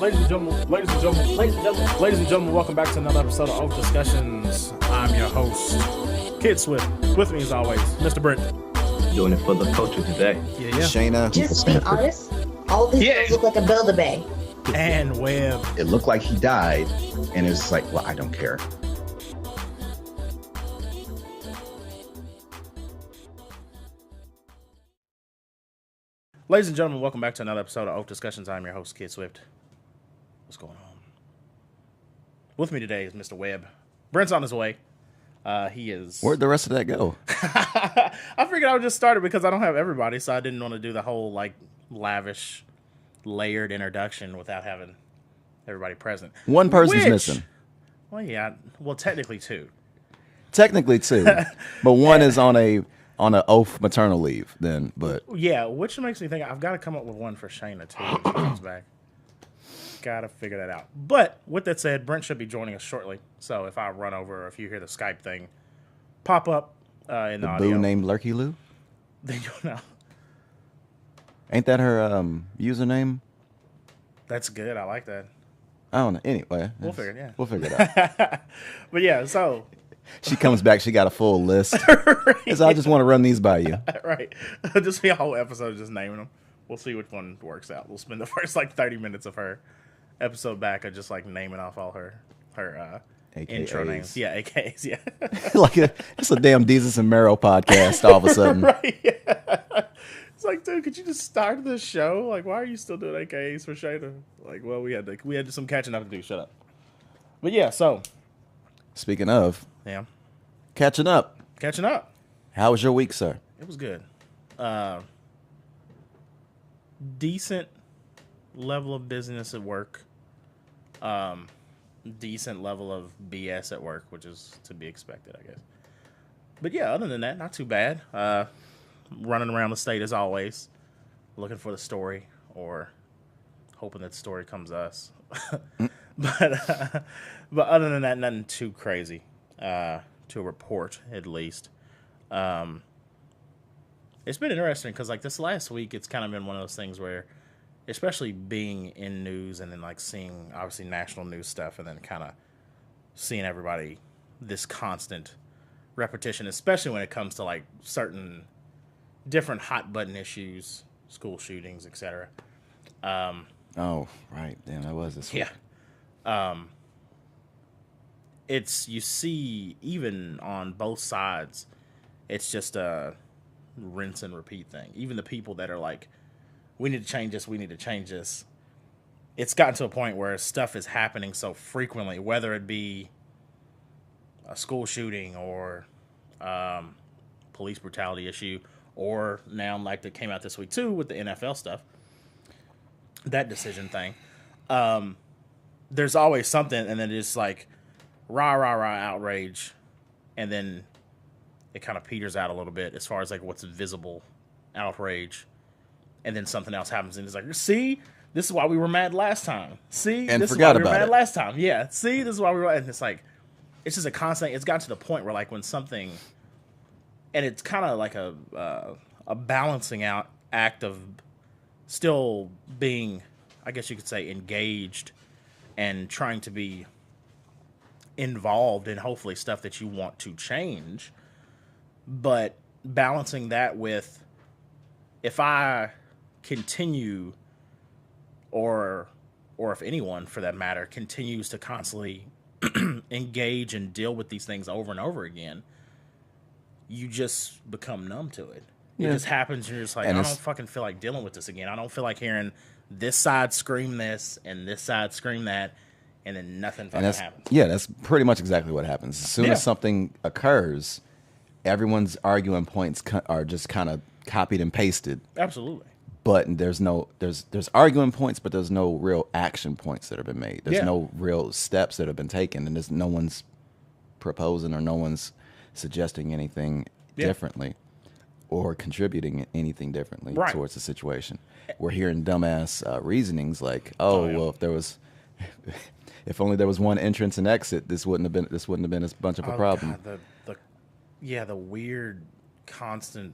Ladies and gentlemen, welcome back to another episode of OafDiscussions. I'm your host, Kid Swift. With me as always, Mr. Brent. Doing it for the culture today. Yeah. Shayna. Just be honest, all these things look like a Build-A-Bay. And Webb. It looked like he died, and it's like, well, I don't care. Ladies and gentlemen, welcome back to another episode of OafDiscussions. I'm your host, Kid Swift. What's going on? With me today is Mr. Webb. Brent's on his way. He is... Where'd the rest of that go? I figured I would just start it because I don't have everybody, so I didn't want to do the whole, lavish, layered introduction without having everybody present. One person's missing. Well, yeah. Well, technically two. Technically two. But one is on an oath maternal leave then, but... Yeah, which makes me think I've got to come up with one for Shayna, too, when she comes back. Got to figure that out. But, with that said, Brent should be joining us shortly. So, if I run over or if you hear the Skype thing pop up in the audio... boo named Lurky Lou? Then you'll know. Ain't that her username? That's good. I like that. I don't know. Anyway. We'll figure it, yeah. We'll figure it out. But, yeah, so... She comes back, she got a full list. Right. So I just want to run these by you. Right. Just be a whole episode just naming them. We'll see which one works out. We'll spend the first 30 minutes of her episode back of just naming off all her intro names. Yeah, AKAs, yeah. It's a damn Deezus and Mero podcast all of a sudden. Right, yeah. It's like, dude, could you just start the show? Why are you still doing AKAs for Shayna? Well, we had some catching up to do. Shut up. But yeah, so. Speaking of. Yeah. Catching up. How was your week, sir? It was good. Decent level of business at work. Decent level of BS at work, which is to be expected, I guess. But yeah, other than that, not too bad. Running around the state as always, looking for the story or hoping that the story comes to us. But other than that, nothing too crazy to report, at least. It's been interesting because this last week, it's kind of been one of those things where, especially being in news and then seeing obviously national news stuff and then kind of seeing everybody, this constant repetition, especially when it comes to certain different hot button issues, school shootings, etc. Oh, right. Damn, that was this week. Yeah. You see, even on both sides, it's just a rinse and repeat thing. Even the people that are we need to change this, it's gotten to a point where stuff is happening so frequently, whether it be a school shooting or police brutality issue, or now that came out this week too with the NFL stuff, that decision thing. There's always something, and then it's rah, rah, rah, outrage, and then it kind of peters out a little bit as far as what's visible outrage, and then something else happens, and it's see, this is why we were mad last time. See, and this forgot is why we were about mad it last time. Yeah, see, this is why we were, and it's it's just a constant. It's gotten to the point where when something, and it's kind of a balancing out act of still being, I guess you could say, engaged and trying to be involved in hopefully stuff that you want to change, but balancing that with, if I continue, or if anyone for that matter continues to constantly engage and deal with these things over and over again, you just become numb to it. It just happens, and you're just I don't fucking feel like dealing with this again. I don't feel like hearing this side scream this and this side scream that, and then nothing fucking happens. Yeah, that's pretty much exactly what happens. As soon as something occurs, everyone's arguing points are just kind of copied and pasted. Absolutely. But there's arguing points, but there's no real action points that have been made. There's no real steps that have been taken, and there's no one's proposing or no one's suggesting anything differently or contributing anything differently towards the situation. We're hearing dumbass reasonings well, if only there was one entrance and exit, this wouldn't have been as bunch of a problem. God, the weird constant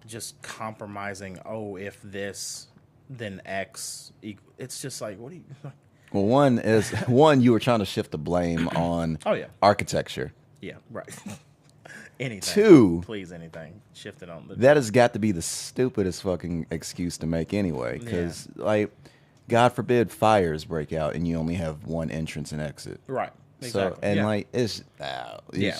just compromising. Oh, if this, then X. It's just like, what do you? Well, one you were trying to shift the blame on Oh yeah, architecture. yeah, right. Anything. Two, please, anything. Shift it on. That has got to be the stupidest fucking excuse to make anyway. Because, like, God forbid fires break out and you only have one entrance and exit. Right. Exactly. So, and like, it's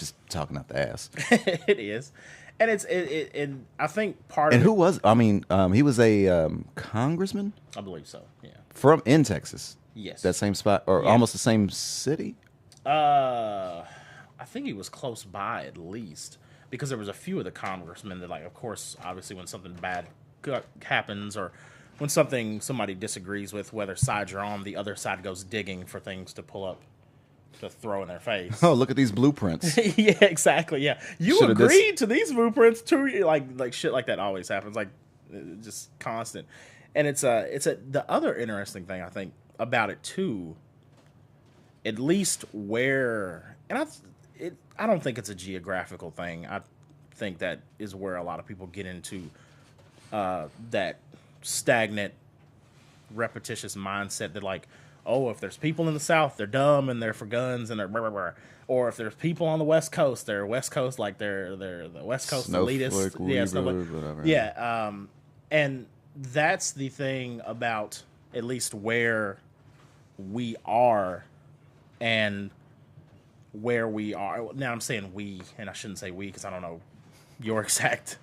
just talking out the ass. It is. And and I think part and of who was, I mean, he was a congressman? I believe so, yeah. In Texas. Yes. That same spot, or almost the same city? I think he was close by at least, because there was a few of the congressmen that, like, of course, obviously when something bad happens or when somebody disagrees with, whether side you're on, the other side goes digging for things to pull up to throw in their face. Oh, look at these blueprints. Yeah, exactly. Yeah, you agreed to these blueprints too. Like shit like that always happens. Like, just constant. And it's the other interesting thing I think about it too. At least where, and I don't think it's a geographical thing. I think that is where a lot of people get into that stagnant, repetitious mindset that, like, oh, if there's people in the South, they're dumb and they're for guns and they're blah, blah, blah. Or if there's people on the West Coast, they're West Coast, like they're the West Coast elitists. Whatever. Yeah, and that's the thing about at least where we are and where we are. Now I'm saying we, and I shouldn't say we because I don't know your exact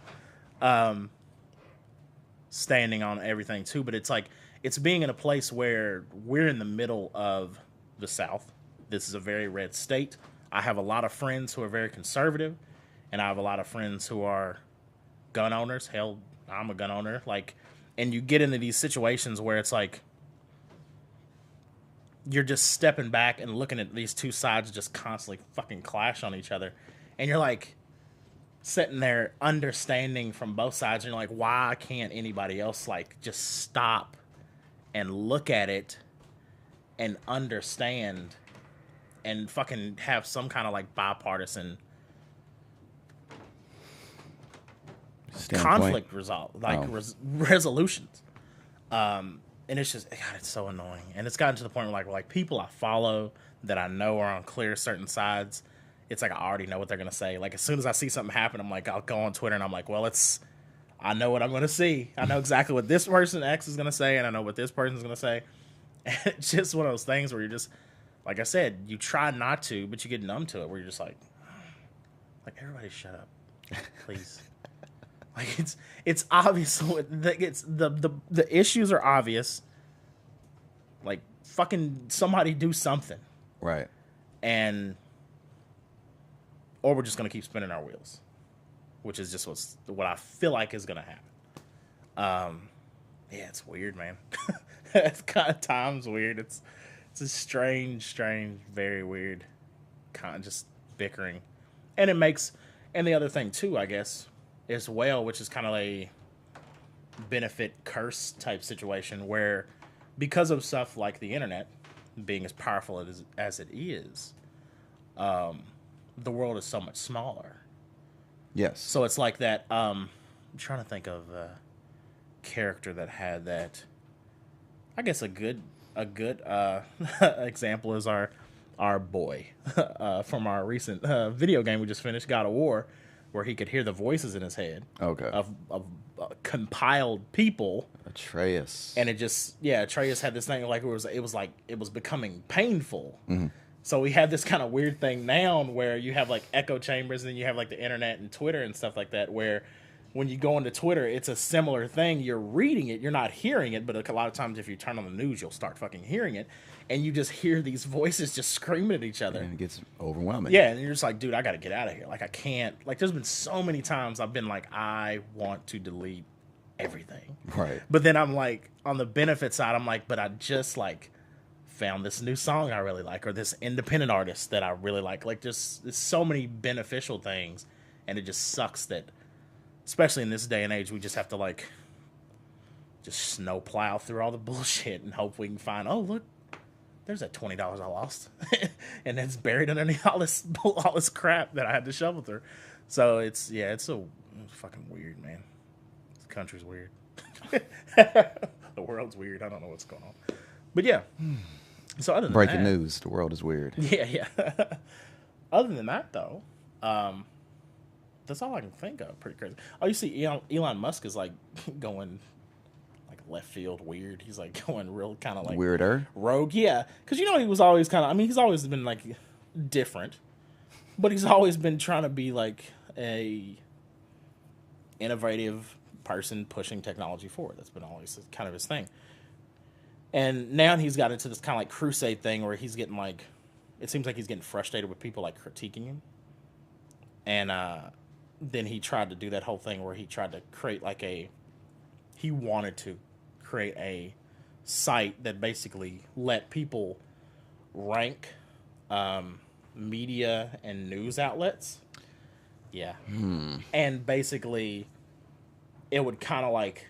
standing on everything too, but it's like, it's being in a place where we're in the middle of the South. This is a very red state. I have a lot of friends who are very conservative, and I have a lot of friends who are gun owners. Hell, I'm a gun owner. Like, and you get into these situations where it's like you're just stepping back and looking at these two sides just constantly fucking clash on each other, and you're like sitting there understanding from both sides, and you're like, why can't anybody else like just stop and look at it and understand and fucking have some kind of like bipartisan conflict resolutions. And it's just, God, it's so annoying. And it's gotten to the point where like people I follow that I know are on clear certain sides, it's like I already know what they're gonna say. Like, as soon as I see something happen, I'm like, I'll go on Twitter and I'm like, well, I know what I'm going to see. I know exactly what this person X is going to say, and I know what this person's going to say. And it's just one of those things where you're just, like I said, you try not to, but you get numb to it, where you're just like everybody shut up, please. Like, it's obvious. It's the issues are obvious. Like, fucking somebody do something. Right. Or we're just going to keep spinning our wheels, which is just what I feel like is going to happen. Yeah, it's weird, man. It's kind of times weird. It's a strange, very weird kind of just bickering. And the other thing too, I guess, as well, which is kind of a benefit curse type situation where, because of stuff like the internet being as powerful as it is, the world is so much smaller. Yes. So it's like that. I'm trying to think of a character that had that. I guess a good example is our boy from our recent video game we just finished, God of War, where he could hear the voices in his head. Okay. Of compiled people. Atreus. And it just, Atreus had this thing like it was becoming painful. Mm-hmm. So we have this kind of weird thing now where you have like echo chambers, and then you have like the internet and Twitter and stuff like that, where when you go into Twitter, it's a similar thing. You're reading it, you're not hearing it, but a lot of times if you turn on the news, you'll start fucking hearing it, and you just hear these voices just screaming at each other. And it gets overwhelming. Yeah, and you're just like, dude, I got to get out of here. Like, I can't. Like, there's been so many times I've been like, I want to delete everything. Right. But then I'm like, on the benefit side, I'm like, but I just like found this new song I really like, or this independent artist that I really like. Like, just there's so many beneficial things, and it just sucks that, especially in this day and age, we just have to like just snow plow through all the bullshit and hope we can find, oh look, there's that $20 I lost, and it's buried underneath all this crap that I had to shovel through. So it's fucking weird, man. This country's weird. The world's weird. I don't know what's going on. But yeah. So other than Breaking that, news: the world is weird. Yeah. Other than that, though, that's all I can think of. Pretty crazy. Oh, you see, Elon Musk is like going like left field weird. He's like going real kind of like Weirder rogue. Yeah, because he was always kind of. I mean, he's always been like different, but he's always been trying to be like a innovative person pushing technology forward. That's been always kind of his thing. And now he's got into this kind of like crusade thing where he's getting like, it seems like he's getting frustrated with people like critiquing him. And then he tried to do that whole thing where he tried to create like he wanted to create a site that basically let people rank media and news outlets. Yeah. And basically it would kind of like,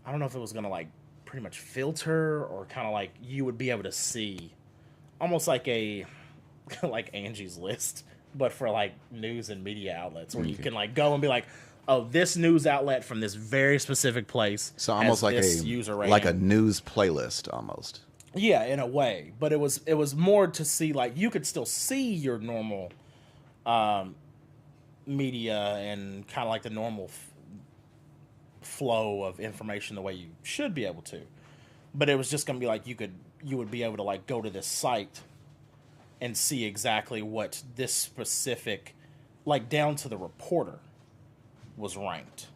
I don't know if it was going to like pretty much filter or kind of like you would be able to see almost like a like Angie's List, but for like news and media outlets where you can like go and be like, oh, this news outlet from this very specific place. So almost like this a user rating. like a news playlist almost. Yeah, in a way, but it was more to see like you could still see your normal media and kind of like the normal flow of information the way you should be able to, but it was just going to be like you would be able to like go to this site and see exactly what this specific, like down to the reporter, was ranked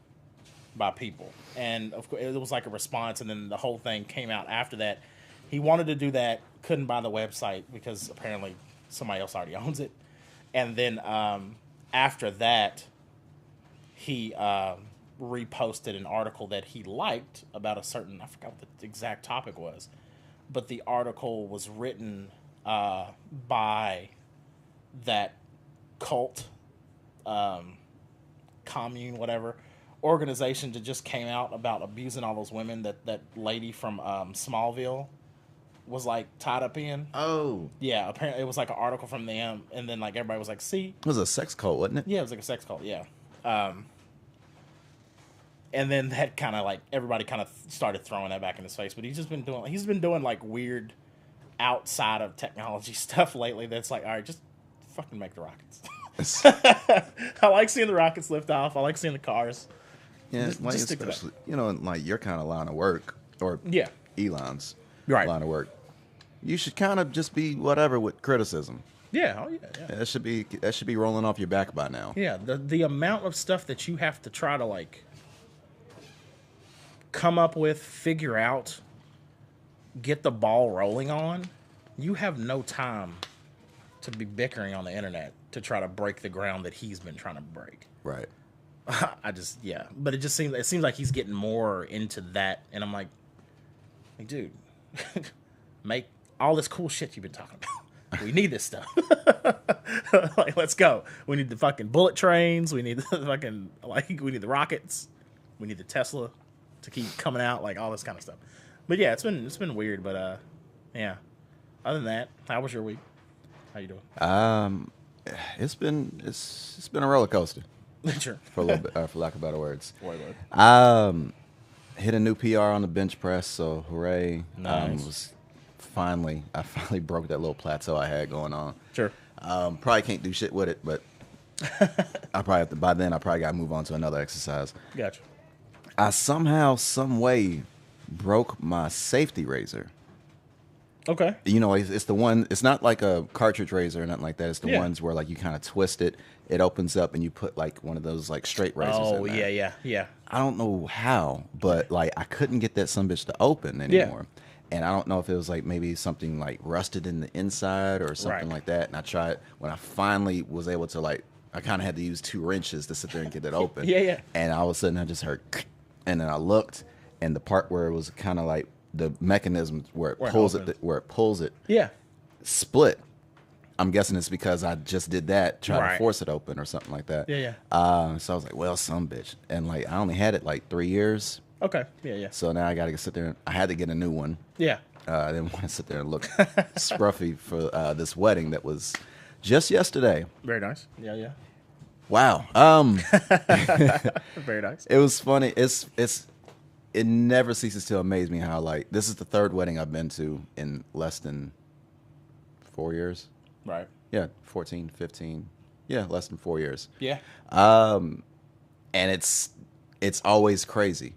by people. And of course it was like a response, and then the whole thing came out after that. He wanted to do that, couldn't buy the website because apparently somebody else already owns it. And then after that, he reposted an article that he liked about a certain, I forgot what the exact topic was, but the article was written by that cult, commune, whatever, organization that just came out about abusing all those women that lady from Smallville was like tied up in. Oh. Yeah, apparently it was like an article from them, and then like everybody was like, see? It was a sex cult, wasn't it? Yeah, it was like a sex cult, yeah. And then that kind of like everybody kind of started throwing that back in his face, but he's been doing like weird outside of technology stuff lately that's like, all right, just fucking make the rockets. I like seeing the rockets lift off. I like seeing the cars. Yeah, just like stick to that. especially like your kind of line of work, or Yeah. Elon's Right. line of work. You should kind of just be whatever with criticism. Yeah, oh yeah. That should be rolling off your back by now. Yeah, the amount of stuff that you have to try to like come up with, figure out, get the ball rolling on, you have no time to be bickering on the internet to try to break the ground that he's been trying to break. Right. But it seems like he's getting more into that, and I'm like dude, make all this cool shit you've been talking about. We need this stuff. Like, let's go. We need the fucking bullet trains. We need the fucking we need the rockets. We need the Tesla to keep coming out, like all this kind of stuff. But yeah, it's been weird, but yeah. Other than that, how was your week? How you doing? It's been a roller coaster. Sure. For a little bit, for lack of better words. Word. Hit a new PR on the bench press, so hooray! Nice. I finally broke that little plateau I had going on. Sure. Probably can't do shit with it, but I probably have to. By then, I probably got to move on to another exercise. Gotcha. I somehow, some way, broke my safety razor. Okay. You know, it's the one. It's not like a cartridge razor or nothing like that. It's the ones where like you kind of twist it, it opens up, and you put like one of those like straight razors. Oh in there. yeah. I don't know how, but like I couldn't get that sumbitch to open anymore. And I don't know if it was like maybe something like rusted in the inside or something like that. And I tried when I finally was able to like, I kind of had to use 2 wrenches to sit there and get it open. Yeah. And all of a sudden I just heard, and then I looked, and the part where it was kind of like the mechanism where it pulls it, split. I'm guessing it's because I just did that, trying to force it open or something like that. Yeah. So I was like, well, some bitch. And like, I only had it like 3 years. Okay. Yeah. So now I got to sit there. And I had to get a new one. Yeah. I didn't want to sit there and look scruffy for this wedding that was just yesterday. Very nice. Yeah. Wow. Very nice. It was funny. It's it never ceases to amaze me how, like, this is the third wedding I've been to in less than 4 years. Right. Yeah, 14, 15. Yeah, less than 4 years. Yeah. And it's always crazy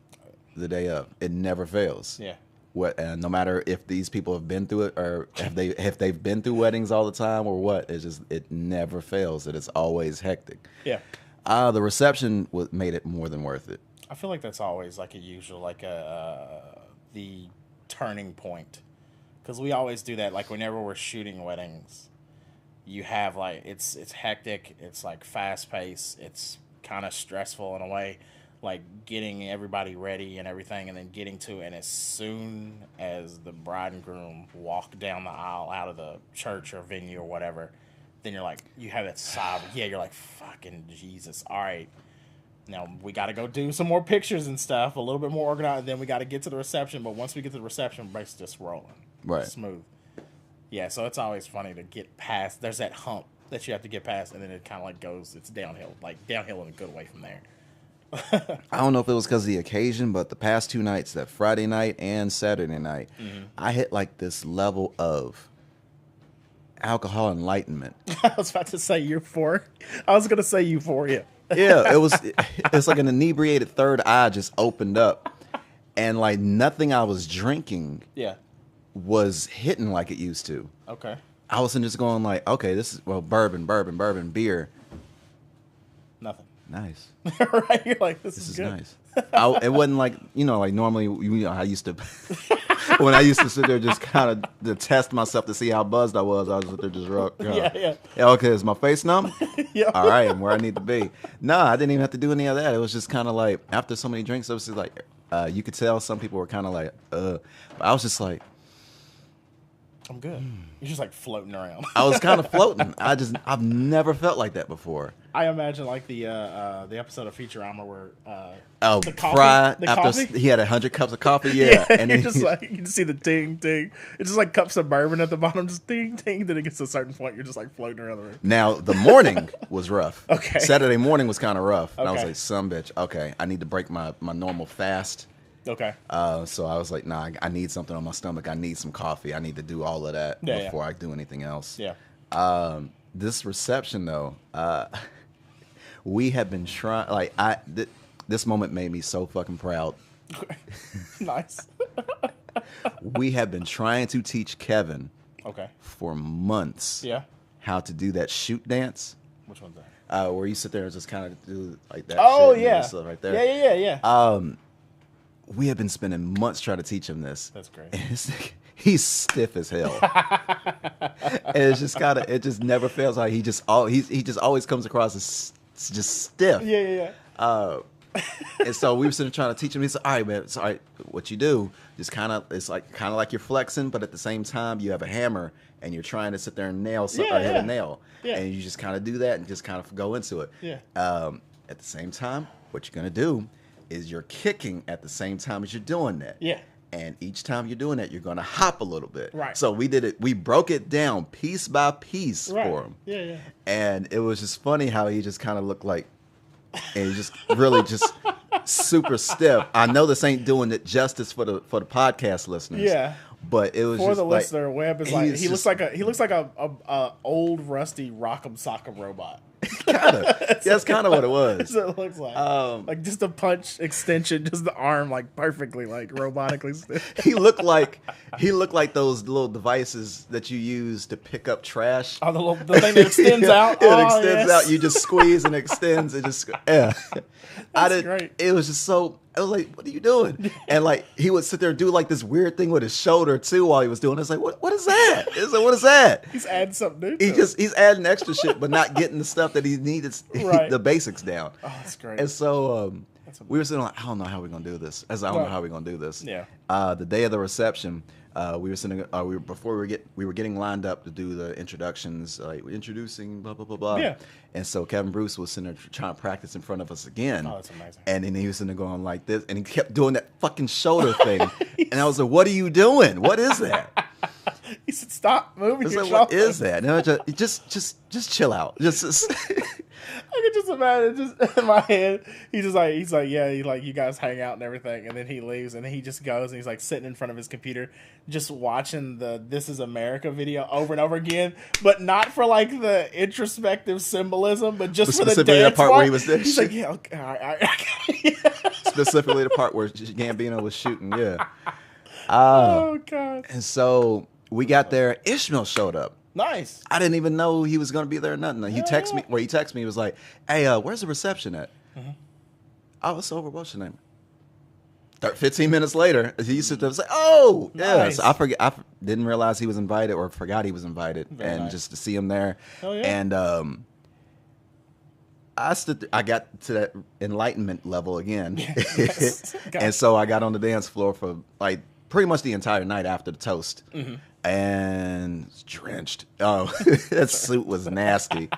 the day of. It never fails. Yeah. No matter if these people have been through it or if they've been through weddings all the time or what, it never fails. It is always hectic. Yeah. The reception made it more than worth it. I feel like that's always like a usual, like the turning point, because we always do that. Like whenever we're shooting weddings, you have like it's hectic. It's like fast paced. It's kind of stressful in a way, like getting everybody ready and everything, and then getting to it. And as soon as the bride and groom walk down the aisle out of the church or venue or whatever, then you're like, you have that sob. Yeah, you're like, fucking Jesus. All right. Now, we got to go do some more pictures and stuff, a little bit more organized, and then we got to get to the reception. But once we get to the reception, break's just rolling. Right. Smooth. Yeah, so it's always funny to get past. There's that hump that you have to get past, and then it kind of like goes, it's downhill. Like, downhill in a good way from there. I don't know if it was because of the occasion, but the past 2 nights, that Friday night and Saturday night, I hit like this level of alcohol enlightenment. I was about to say euphoria. Yeah, it's like an inebriated third eye just opened up, and like nothing I was drinking was hitting like it used to. Okay. I was just going like, okay, this is bourbon, beer. Nothing. Nice. Right? You're like, this is good. Nice. It wasn't like, like normally I used to when I used to sit there just kind of to test myself to see how buzzed I was there just Yeah. Okay, is my face numb? Yeah. All right, I'm where I need to be. No, I didn't even have to do any of that. It was just kind of like after so many drinks, it was just like you could tell some people were kind of like but I was just like, I'm good. You're just like floating around. I was kind of floating. I've never felt like that before. I imagine like the episode of Futurama where the Fry coffee? He had 100 cups of coffee. Yeah, and you're just like, you can see the ding ding. It's just like cups of bourbon at the bottom, just ding ding. Then it gets to a certain point, you're just like floating around the room. Now the morning was rough. Okay. Saturday morning was kind of rough. And I was Okay. like, some bitch. Okay, I need to break my normal fast. Okay. So I was like, nah, I need something on my stomach. I need some coffee. I need to do all of that before I do anything else. Yeah. This reception though, we have been trying. Like this moment made me so fucking proud. Nice. We have been trying to teach Kevin. Okay. For months. Yeah. How to do that shoot dance. Which one's that? Where you sit there and just kind of do like that. Oh shit yeah. And stuff right there. Yeah. We have been spending months trying to teach him this. That's great. And he's stiff as hell. And it's just it just never fails. Like he just always comes across as just stiff. Yeah. And so we were sitting trying to teach him. He said, "All right, man. It's all right. What you do, just kind of like you're flexing, but at the same time you have a hammer and you're trying to sit there and nail something or hit a nail. Yeah. And you just kind of do that and just kind of go into it. Yeah. At the same time, what you're gonna do is you're kicking at the same time as you're doing that. Yeah. And each time you're doing that, you're gonna hop a little bit. Right. So we did it. We broke it down piece by piece for him. Yeah. And it was just funny how he just kind of looked like, and he just really just super stiff. I know this ain't doing it justice for the podcast listeners. Yeah. But it was For just the like, listener, Webb is like he looks like a old rusty Rock'em Sock'em robot. kind of. That's kind of what it was. That's what it looks like. Like just a punch extension, just the arm like perfectly like robotically stiff. He looked like those little devices that you use to pick up trash. Oh, the thing that extends out. It extends out. You just squeeze and it extends. It just Great. It was just so. I was like, "What are you doing?" And like he would sit there and do like this weird thing with his shoulder too while he was doing it. It's like, what is that? It's like, what is that? He's adding something new. He's adding extra shit, but not getting the stuff that he needed, the basics down. Oh, that's great. And so we were sitting like, I don't know how we're gonna do this. I don't know how we're gonna do this. Yeah. The day of the reception, we were sitting. We were getting lined up to do the introductions, like introducing blah blah blah blah. Yeah. And so Kevin Bruce was sitting there trying to practice in front of us again. Oh, that's amazing. And then he was sitting there going like this, and he kept doing that fucking shoulder thing. And I was like, "What are you doing? What is that?" He said, "Stop moving It's your like, shoulder." what is that? No, just chill out. Just I can just imagine, just in my head, he's like, yeah, you guys hang out and everything, and then he leaves, and then he just goes and he's like sitting in front of his computer, just watching the "This Is America" video over and over again, but not for like the introspective symbolism, but just for the dance part where he was there. He's like, yeah, okay, all right. Specifically the part where Gambino was shooting. Yeah. Oh God. And so we got there. Ishmael showed up. Nice. I didn't even know he was going to be there or nothing. He texted me. He texted me. He was like, "Hey, where's the reception at?" Mm-hmm. Oh, it's over. What's your name? 15 minutes later, he sit there and say, "Oh, nice." yeah." So I didn't realize he was invited, or forgot he was invited, just to see him there. Hell yeah. And I got to that enlightenment level again, Yes. and so I got on the dance floor for like pretty much the entire night after the toast, and drenched. Oh, that suit was nasty.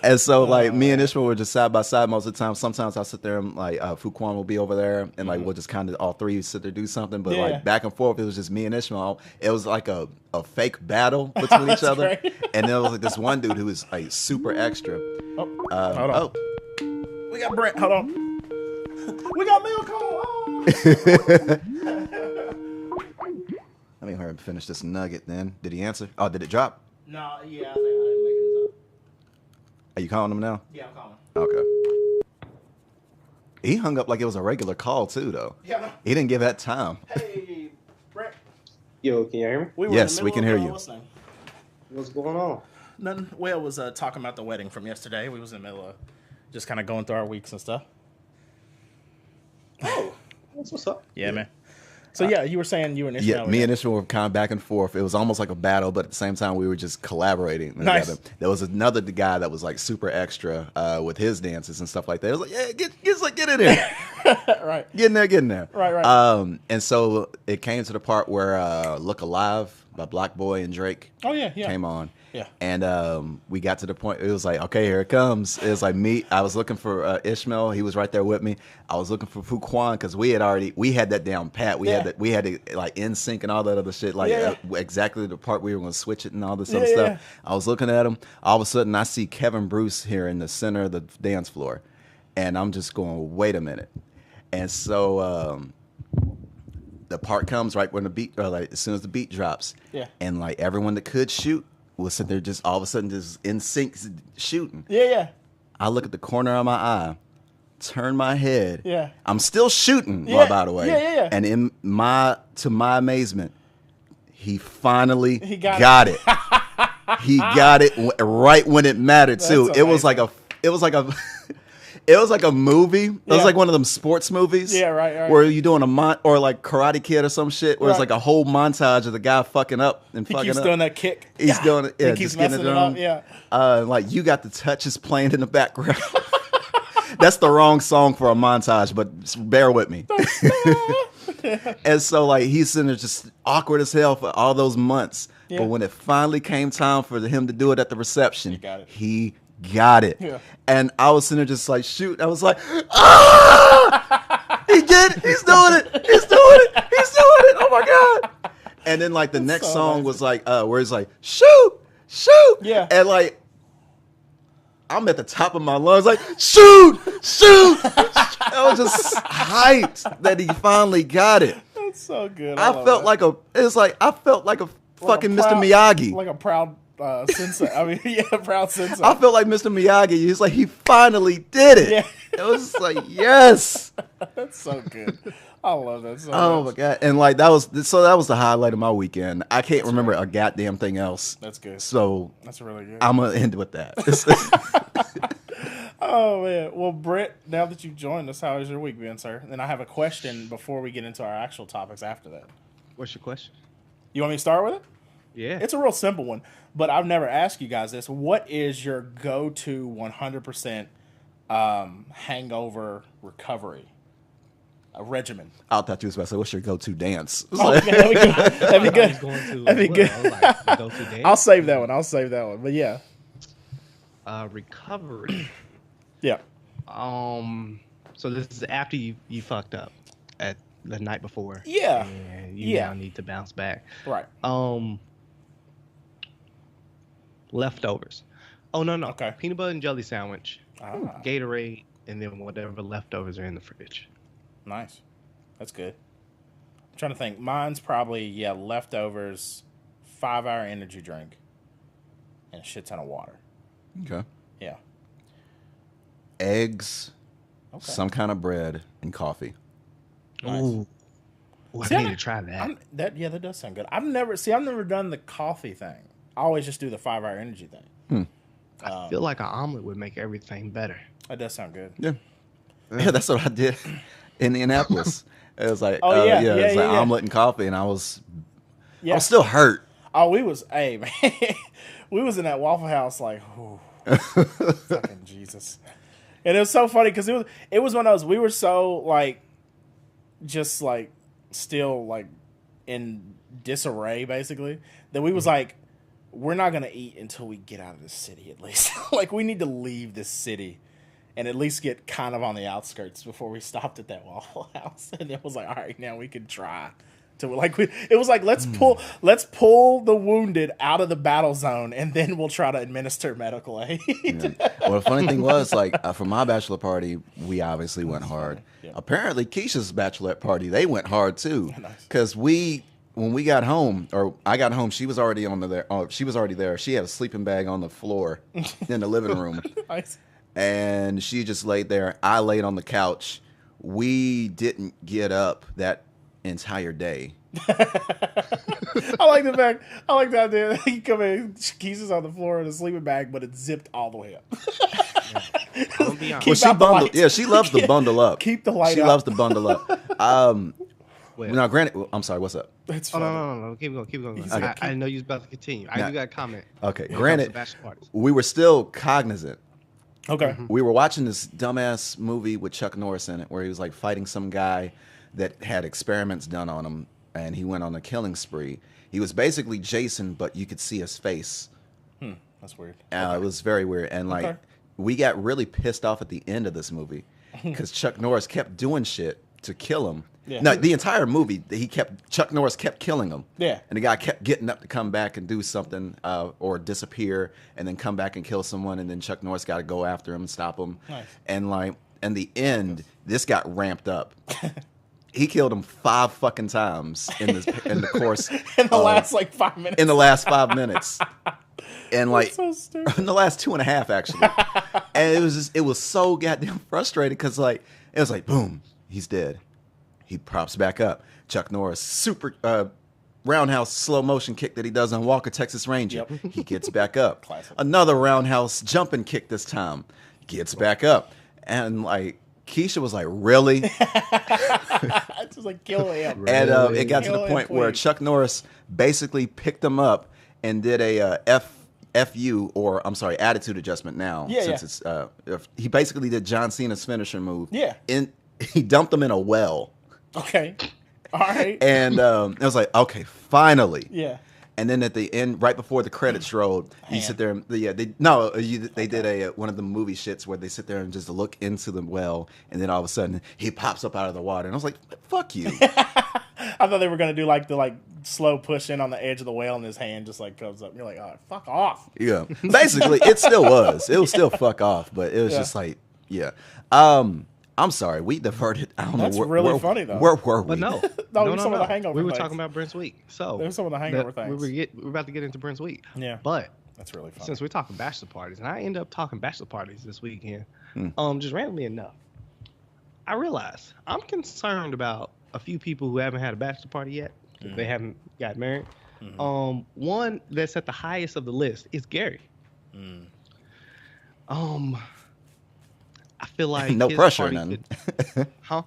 And so, like, me and Ishmael were just side by side most of the time. Sometimes I'll sit there and, like, Fuquan will be over there, and, like, we'll just kind of all three sit there do something. But, like, back and forth, it was just me and Ishmael. It was like a fake battle between each other. Great. And then there was, like, this one dude who was, like, super extra. Hold on. We got Brent. Hold on. We got mail call. Oh. Let me hurry and finish this nugget then. Did he answer? Oh, did it drop? No, yeah, I think I didn't make it up. Are you calling him now? Yeah, I'm calling. Okay. He hung up like it was a regular call, too, though. Yeah. He didn't give that time. Hey, Brent. Yo, can you hear me? We were Yes, in the we middle can hear of, you. listening. What's going on? Nothing. Will was talking about the wedding from yesterday. We was in the middle of just kind of going through our weeks and stuff. Oh, that's what's up. Yeah, man. So, yeah, you were saying you and Ishmael. Yeah, me and Ishmael were kind of back and forth. It was almost like a battle, but at the same time, we were just collaborating Nice. together. There was another guy that was like super extra with his dances and stuff like that. I was like, yeah, get in there. Right. Get in there. Right. And so it came to the part where Look Alive by Black Boy and Drake Oh, yeah. came on. Yeah. And we got to the point, it was like, okay, here it comes. It was like me. I was looking for Ishmael. He was right there with me. I was looking for Fuquan because we had that down pat. We had it like in sync and all that other shit. Like exactly the part we were going to switch it and all this other stuff. Yeah. I was looking at him. All of a sudden, I see Kevin Bruce here in the center of the dance floor. And I'm just going, wait a minute. And so the part comes right when the beat, or like as soon as the beat drops. Yeah. And like everyone that could shoot was sitting there just all of a sudden just in sync shooting. Yeah. I look at the corner of my eye, turn my head. Yeah. I'm still shooting, Yeah. by the way. Yeah. And to my amazement, he finally got it. He got it right when it mattered too. That's It was like a it was like a movie. It was Yeah. like one of them sports movies. Yeah, right. Where you're doing or like Karate Kid or some shit. Where it's Right. like a whole montage of the guy fucking up and He fucking keeps up. doing that kick. He's doing it. Yeah, He keeps just getting messing it it on. up. Yeah. Like You Got the Touches playing in the background. That's the wrong song for a montage, but bear with me. And so like he's sitting there just awkward as hell for all those months. Yeah. But when it finally came time for him to do it at the reception, He got it. Yeah. And I was sitting there just like, shoot. I was like, ah! He did it. He's doing it. He's doing it. He's doing it. Oh my God. And then like the next so song amazing. was like, where it's like, shoot. Yeah. And like, I'm at the top of my lungs, like, shoot. I was just hyped that he finally got it. That's so good. I felt like a fucking Mr. Miyagi. Like a proud sensei. I mean, yeah, proud sensei. I felt like Mr. Miyagi. He's like, he finally did it. Yeah. It was like, yes. That's so good. I love that so Oh much. my God. And like that was the highlight of my weekend. I can't remember a goddamn thing else. That's good. So That's really good. I'm gonna end with that. Oh man. Well, Britt, now that you've joined us, how has your week been, sir? And I have a question before we get into our actual topics after that. What's your question? You want me to start with it? Yeah. It's a real simple one, but I've never asked you guys this. What is your go-to 100% hangover recovery regimen? I thought you was about to say, what's your go-to dance? Oh, okay, that'd be good. That'd be good. That'd be good. I'll save that one. But yeah. Recovery. Yeah. So this is after you fucked up at the night before. Yeah. And you now need to bounce back. Right. Leftovers. Oh no. Okay. Peanut butter and jelly sandwich, Ah, Gatorade, and then whatever leftovers are in the fridge. nice. That's good. I'm trying to think. Mine's probably leftovers, 5-hour energy drink, and a shit ton of water. Okay. Yeah. Eggs, Okay. some kind of bread, and coffee. Nice. Ooh. I See, need to try that. That does sound good. I've never done the coffee thing. I always just do the 5-hour energy thing. I feel like an omelet would make everything better. That does sound good. Yeah. Yeah, that's what I did in Indianapolis. It was like, Oh, yeah, it was like yeah. omelet and coffee, and I was Yeah. still hurt. Oh, hey man, we was in that Waffle House like, fucking Jesus. And it was so funny because it was one of those, we were so like, just like still like in disarray basically, that we was like, we're not gonna eat until we get out of this city at least. Like we need to leave this city and at least get kind of on the outskirts before we stopped at that Waffle House. And it was like, all right, now we can try to like it was like let's pull the wounded out of the battle zone and then we'll try to administer medical aid. Yeah. Well, the funny thing was, like, for my bachelor party, we obviously went hard. Yeah. Apparently, Keisha's bachelorette party, they went hard too. Nice. Because when we got home, or I got home, she was already there. Oh, she was already there. She had a sleeping bag on the floor in the living room, Nice. and she just laid there. I laid on the couch. We didn't get up that entire day. I like the idea that you come in, Keys is on the floor in a sleeping bag, but it's zipped all the way up. I'm gonna be honest. Well, Keep out the lights. Yeah, she loves to bundle up. Keep the light She up. loves to bundle up. Wait. Now, granted, I'm sorry. What's up? It's Oh funny. no! Keep going. He's I like, I know you was about to continue. I Nah. do got a comment. Okay, when it comes to granted, bachelor parties. we were still cognizant. Okay. We were watching this dumbass movie with Chuck Norris in it, where he was like fighting some guy that had experiments done on him, and he went on a killing spree. He was basically Jason, but you could see his face. That's weird. It was very weird, and like Okay. we got really pissed off at the end of this movie because Chuck Norris kept doing shit to kill him. Yeah. No, the entire movie, Chuck Norris kept killing him. Yeah. And the guy kept getting up to come back and do something, or disappear, and then come back and kill someone, and then Chuck Norris got to go after him and stop him. Nice. And like, in the end, this got ramped up. He killed him 5 fucking times in the course In the last like 5 minutes. in the last 5 minutes. And like so stupid. in the last 2.5 actually. And it was so goddamn frustrating because like it was like boom, he's dead. He props back up. Chuck Norris, super roundhouse slow motion kick that he does on Walker Texas Ranger. Yep. He gets back up. Classic. Another roundhouse jumping kick this time. Gets back up. And like Keisha was like, really? It's just like kill him. And it got to the Kill him, point where please. Chuck Norris basically picked him up and did a FU, or I'm sorry, attitude adjustment now. Yeah, Since it's he basically did John Cena's finisher move. Yeah. He dumped him in a well. Okay. All right. And it was like, okay, finally. Yeah. And then at the end, right before the credits rolled, you sit there and they did one of the movie shits where they sit there and just look into the well, and then all of a sudden he pops up out of the water, and I was like, "Fuck you!" I thought they were gonna do like the slow push in on the edge of the whale, and his hand just like comes up. And you're like, oh, fuck off. Yeah, basically, it still was. It was still fuck off, but it was Yeah. just like, yeah. I'm sorry, we diverted. I don't That's know. really funny, though. Where were we? But no, No, some of the hangover We were things. talking about Brent's week. So There's some of the hangover things. We're about to get into Brent's week. Yeah. But That's really funny. since we're talking bachelor parties, and I end up talking bachelor parties this weekend, Hmm. just randomly enough, I realized I'm concerned about a few people who haven't had a bachelor party yet. They haven't got married. One that's at the highest of the list is Gary. I feel like No his pressure or party nothing. could- huh?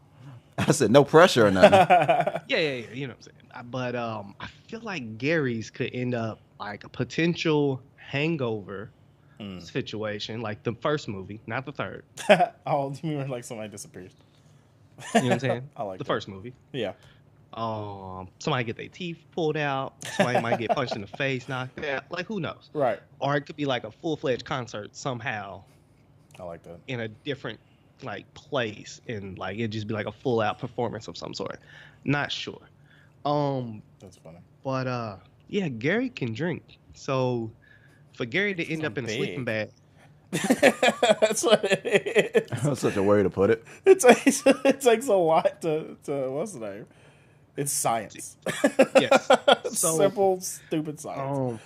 I said no pressure or nothing. Yeah, you know what I'm saying. But I feel like Gary's could end up like a potential hangover situation, like the first movie, not the third. Oh, do you mean like somebody disappears? You know what I'm saying? I like the that. first movie. Yeah. Somebody get their teeth pulled out. Somebody might get punched in the face, knocked out. Like who knows? Right. Or it could be like a full-fledged concert somehow I like that. in a different like place, and like it'd just be like a full-out performance of some sort. Not sure. That's funny. But yeah, Gary can drink. So for Gary to end up in a sleeping bag. That's what it is. That's such a way to put it. It takes a lot to what's the name? It's science. Yes. So, simple, stupid science.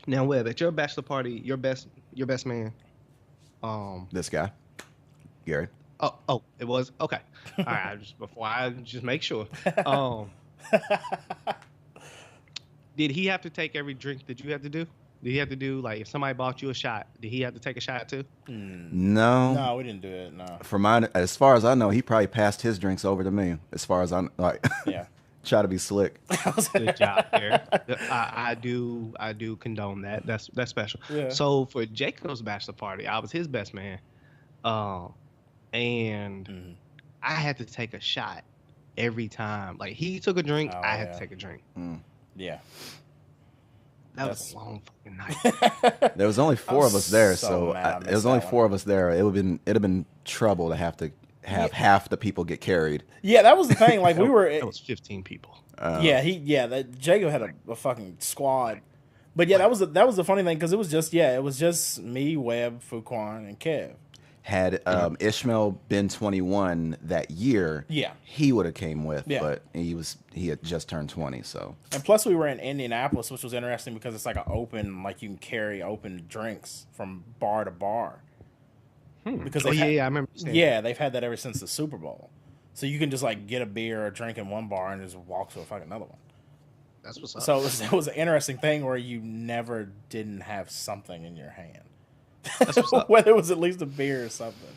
Now, Webb, at your bachelor party, your best man. This guy, Gary. Oh, it was okay. All right, before I just make sure. Did he have to take every drink that you had to do? Did he have to do, like, if somebody bought you a shot, did he have to take a shot too? No, we didn't do it. No. As far as I know, he probably passed his drinks over to me. As far as I'm like, yeah, try to be slick. Good job, Gary. I do condone that. That's special. Yeah. So for Jacob's bachelor party, I was his best man, and I had to take a shot every time. Like, he took a drink, I had to take a drink. Yeah. That was a long fucking night. There was only four of us there, so it was only four of us there. It'd have been trouble to have half the people get carried. Yeah, that was the thing. Like, we were. It was 15 people. Jacob had a fucking squad. But yeah, that was the funny thing because it was just me, Webb, Fuquan, and Kev. Had Ishmael been 21 that year, he would have came with, but he had just turned 20, so. And plus we were in Indianapolis, which was interesting because it's like an open, like you can carry open drinks from bar to bar. Because I remember. They've had that ever since the Super Bowl. So you can just like get a beer or drink in one bar and just walk to a fucking another one. That's what's up. So it was an interesting thing where you never didn't have something in your hand. That's what's up. Whether it was at least a beer or something.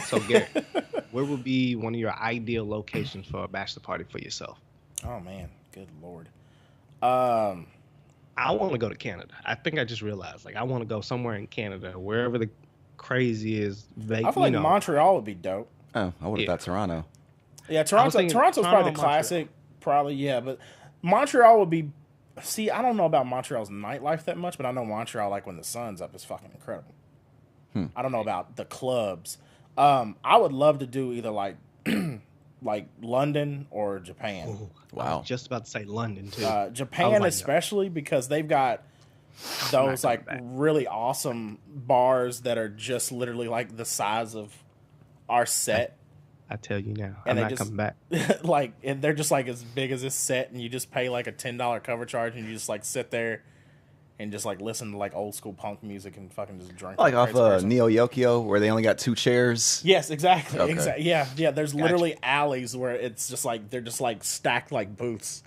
So, Gary, where would be one of your ideal locations for a bachelor party for yourself? Oh, man. Good Lord. I want to go to Canada. I think I just realized, like, I want to go somewhere in Canada, wherever the crazy is. I feel like Montreal would be dope. Oh, I would have thought Toronto. Yeah, Toronto's probably the classic. Probably, yeah. But Montreal would be... See, I don't know about Montreal's nightlife that much, but I know Montreal, like, when the sun's up, is fucking incredible. I don't know about the clubs. I would love to do either like like London or Japan. Ooh, wow. I was just about to say London too. Japan like, especially because they've got those like really awesome bars that are just literally like the size of our set. I tell you now, I'm not coming back. Like, and they're just like as big as this set, and you just pay like a $10 cover charge, and you just like sit there and just like listen to like old school punk music and fucking just drink. Like off Neo Yokio, where they only got 2 chairs. Yes, exactly. Okay. Exactly. Yeah. There's literally alleys where it's just like they're just like stacked like booths,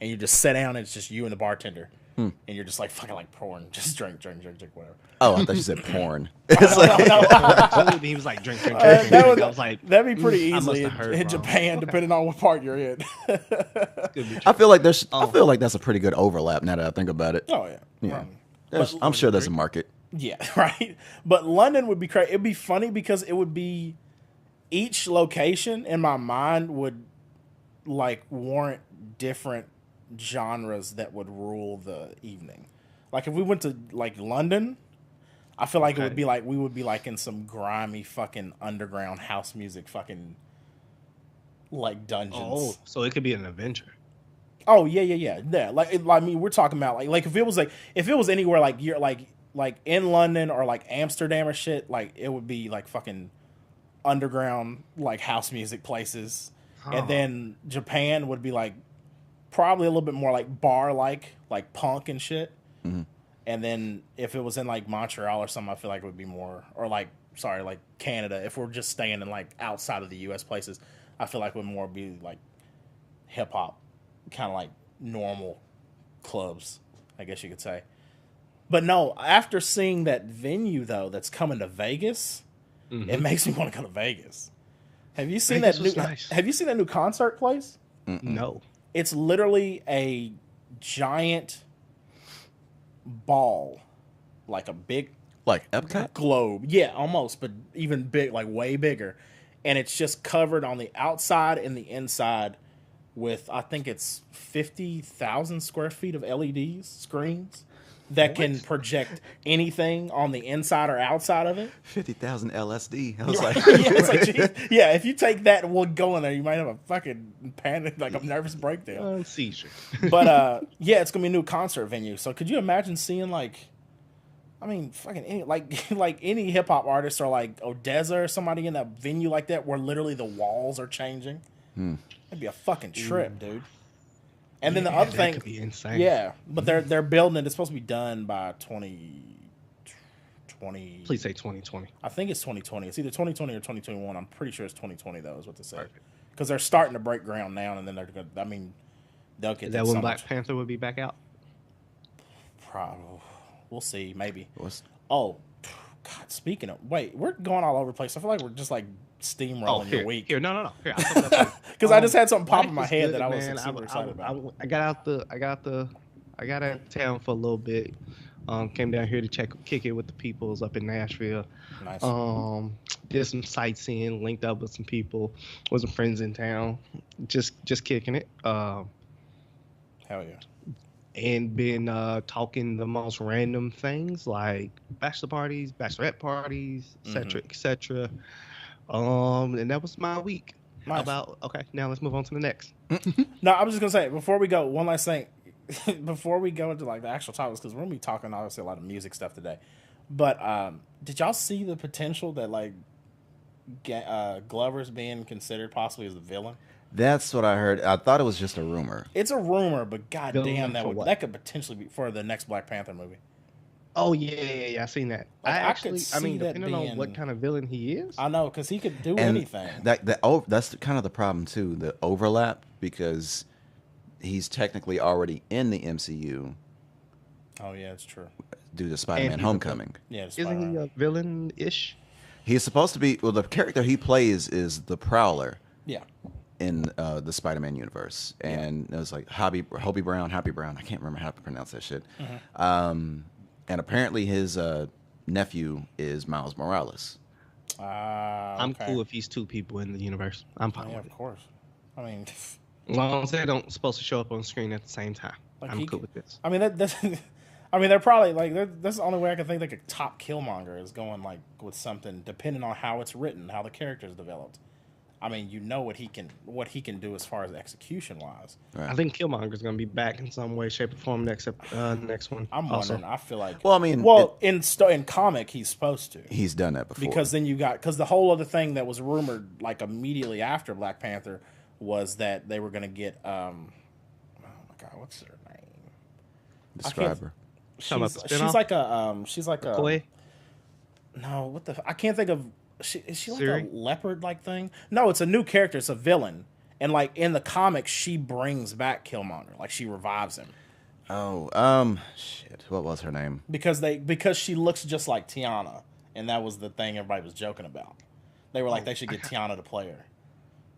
and you just sit down and it's just you and the bartender, and you're just like fucking like pouring, just drink, whatever. Oh, I thought you said porn. No. He was like drink. I was like, that'd be pretty easy in Japan, depending on what part you're in. I feel like that's a pretty good overlap now that I think about it. Oh yeah. I'm sure there's a market. Yeah, right. But London would be crazy. It'd be funny because it would be each location in my mind would like warrant different genres that would rule the evening. Like if we went to like London, I feel like it would be like we would be like in some grimy fucking underground house music fucking like dungeons. Oh, so it could be an adventure. Oh yeah. Like I mean, we're talking about like if it was anywhere like you're like in London or like Amsterdam or shit, like it would be like fucking underground like house music places, and then Japan would be like probably a little bit more like bar like punk and shit, and then if it was in like Montreal or something, I feel like it would be more or like Canada. If we're just staying in like outside of the U.S. places, I feel like it would more be like hip hop. Kind of like normal clubs, I guess you could say. But no, after seeing that venue though that's coming to Vegas, it makes me want to go to Vegas. Have you seen that new? Nice. Have you seen that new concert place? No. It's literally a giant ball, like a big Epcot globe. Yeah, almost, but even big, like way bigger. And it's just covered on the outside and the inside with, I think it's 50,000 square feet of LEDs, screens. that can project anything on the inside or outside of it. 50,000 LSD. I was Yeah, like, it's like, geez. Yeah, if you take that and we'll go in there, you might have a fucking panic, like a nervous breakdown. Seizure. But yeah, it's gonna be a new concert venue. So could you imagine seeing fucking any, like any hip hop artist or like Odessa or somebody in that venue like that where literally the walls are changing? That'd be a fucking trip, dude. And then the other thing, could be insane. yeah, but they're building it. It's supposed to be done by 2020. Please say 2020. I think it's 2020. It's either 2020 or 2021. I'm pretty sure it's 2020 though, is what they say. Because they're starting to break ground now, and then they're gonna. I mean, they'll get. Is that when Black Panther would be back out? Probably. We'll see. Maybe. What's- Oh, God. Speaking of, wait, we're going all over the place. I feel like we're just like steamrolling your week. Here, no. Here, Because I just had something pop in my life is head good, that I was man. super excited about. I got out of town for a little bit. Came down here to kick it with the peoples up in Nashville. Nice. Did some sightseeing, linked up with some people, with some friends in town, just kicking it. Hell yeah. And been talking the most random things like bachelor parties, bachelorette parties, etc., etc. And that was my week. Nice. Okay, now let's move on to the next. No, I was just gonna say before we go, one last thing. Before we go into like the actual topics, because we're gonna be talking obviously a lot of music stuff today. But did y'all see the potential that like Glover's being considered possibly as the villain? That's what I heard. I thought it was just a rumor. It's a rumor, but goddamn, Villain that could potentially be for the next Black Panther movie. Oh yeah, I seen that. Like, I mean, depending on what kind of villain he is, I know, because he could do And anything. that's kind of the problem too, the overlap, because he's technically already in the MCU Oh yeah, it's true. due to Spider-Man: he's a Homecoming. Yeah, it's isn't he Spider-Man. a villain-ish? He's supposed to be. Well, the character he plays is the Prowler Yeah. in the Spider-Man universe, and it was like Happy Brown. I can't remember how to pronounce that shit. And apparently his nephew is Miles Morales. I'm okay. cool if he's two people in the universe. I'm fine Yeah, with of it. course. I mean, As long as they don't supposed to show up on screen at the same time, Like I'm he cool could- with this. I mean that's. I mean, they're probably like that's the only way I can think they could top Killmonger is going like with something depending on how it's written, how the character's developed. I mean, you know what he can do as far as execution wise. I think Killmonger's gonna be back in some way, shape, or form next one. I'm also. wondering. I feel like. Well, I mean, in comic he's supposed to. He's done that before. Because then because the whole other thing that was rumored like immediately after Black Panther was that they were gonna get oh my God, what's her name? Describe her. She's Talking about the spinoff? she's like a Koi? no, what the I can't think of is she like Siri? a leopard like thing? No, it's a new character, it's a villain. And like in the comics she brings back Killmonger, like she revives him. Oh, shit. What was her name? Because she looks just like Tiana, and that was the thing everybody was joking about. They were like they should get Tiana to play her.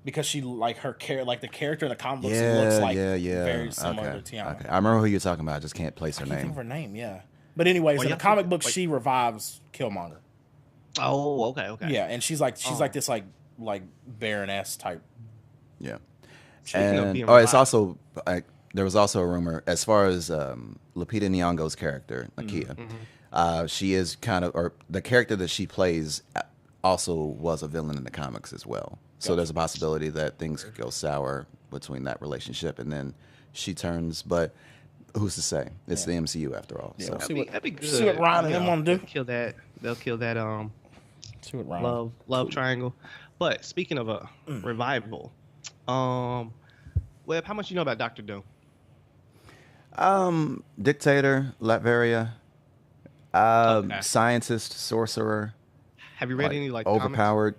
Because she like the character in the comic books looks like very similar to Tiana. Okay. I remember who you're talking about. I just can't place her I can't think name. of her name, yeah. But anyways, in the comic book she revives Killmonger. Oh, okay. Yeah, and she's like this like Baroness type. Yeah. Speaking of And being it's revived. also there was also a rumor as far as Lupita Nyong'o's character, Nakia. She is kind of, or the character that she plays also was a villain in the comics as well. So there's a possibility that things could go sour between that relationship, and then she turns. But who's to say? It's the MCU after all. Yeah, So. we'll That'd be good. see what Ryan and them wanna do. They'll kill that See what Ryan. love triangle. But speaking of a revival, Webb, how much you know about Doctor Doom? Dictator, Latveria, Okay. scientist, sorcerer, Have you read any like comics? overpowered.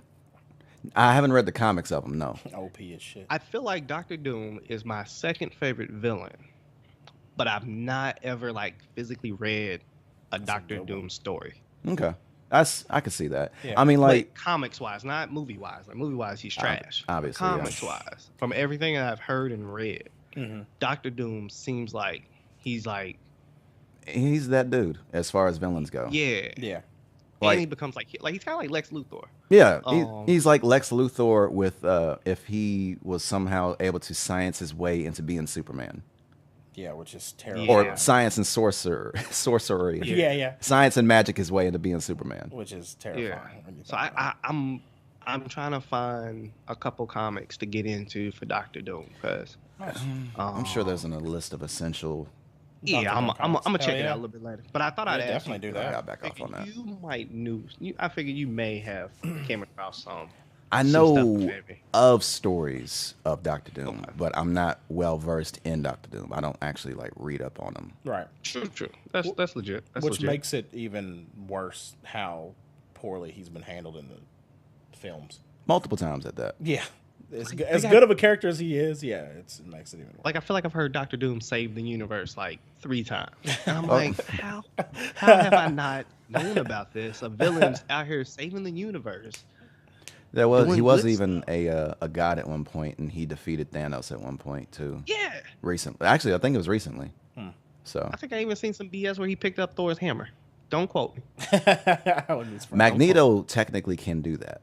I haven't read the comics of him. No. OP as shit. I feel like Doctor Doom is my second favorite villain, but I've not ever like physically read a Doctor good Doom one. story. Okay. I can see that. Yeah. I mean, like, Comics wise, not movie wise. Like movie wise, he's trash. obviously, yeah. Comics wise, from everything I've heard and read, Mm-hmm. Doctor Doom seems like he's like he's that dude as far as villains go. yeah. Yeah. Like- And he becomes like he's kind of like Lex Luthor. Yeah, Um, he's like Lex Luthor with if he was somehow able to science his way into being Superman. Yeah, which is terrible. Or science and sorcery. Yeah. Science and magic his way into being Superman. Which is terrifying. Yeah. So I'm trying to find a couple comics to get into for Doctor Doom because I'm sure there's a list of essential. yeah, I'm gonna check it yeah. out a little bit later. But I thought I'd ask definitely you, do I that. got back off on that. You might I figured you may have came across some. I some know stuff, maybe. of stories of Doctor Doom, but I'm not well versed in Doctor Doom. I don't actually like read up on him. Right. True. That's legit. That's Which legit. makes it even worse how poorly he's been handled in the films. Multiple times at that. Yeah. As good of a character as he is, yeah, it makes it even worse. Like I feel like I've heard Doctor Doom save the universe like 3 times. And I'm like, how have I not known about this? A villain's out here saving the universe. He was good even a god at one point, and he defeated Thanos at one point too. Yeah. Recently, actually, I think it was recently. So I think I even seen some BS where he picked up Thor's hammer. Don't quote me. I wouldn't be surprised. Magneto technically can do that.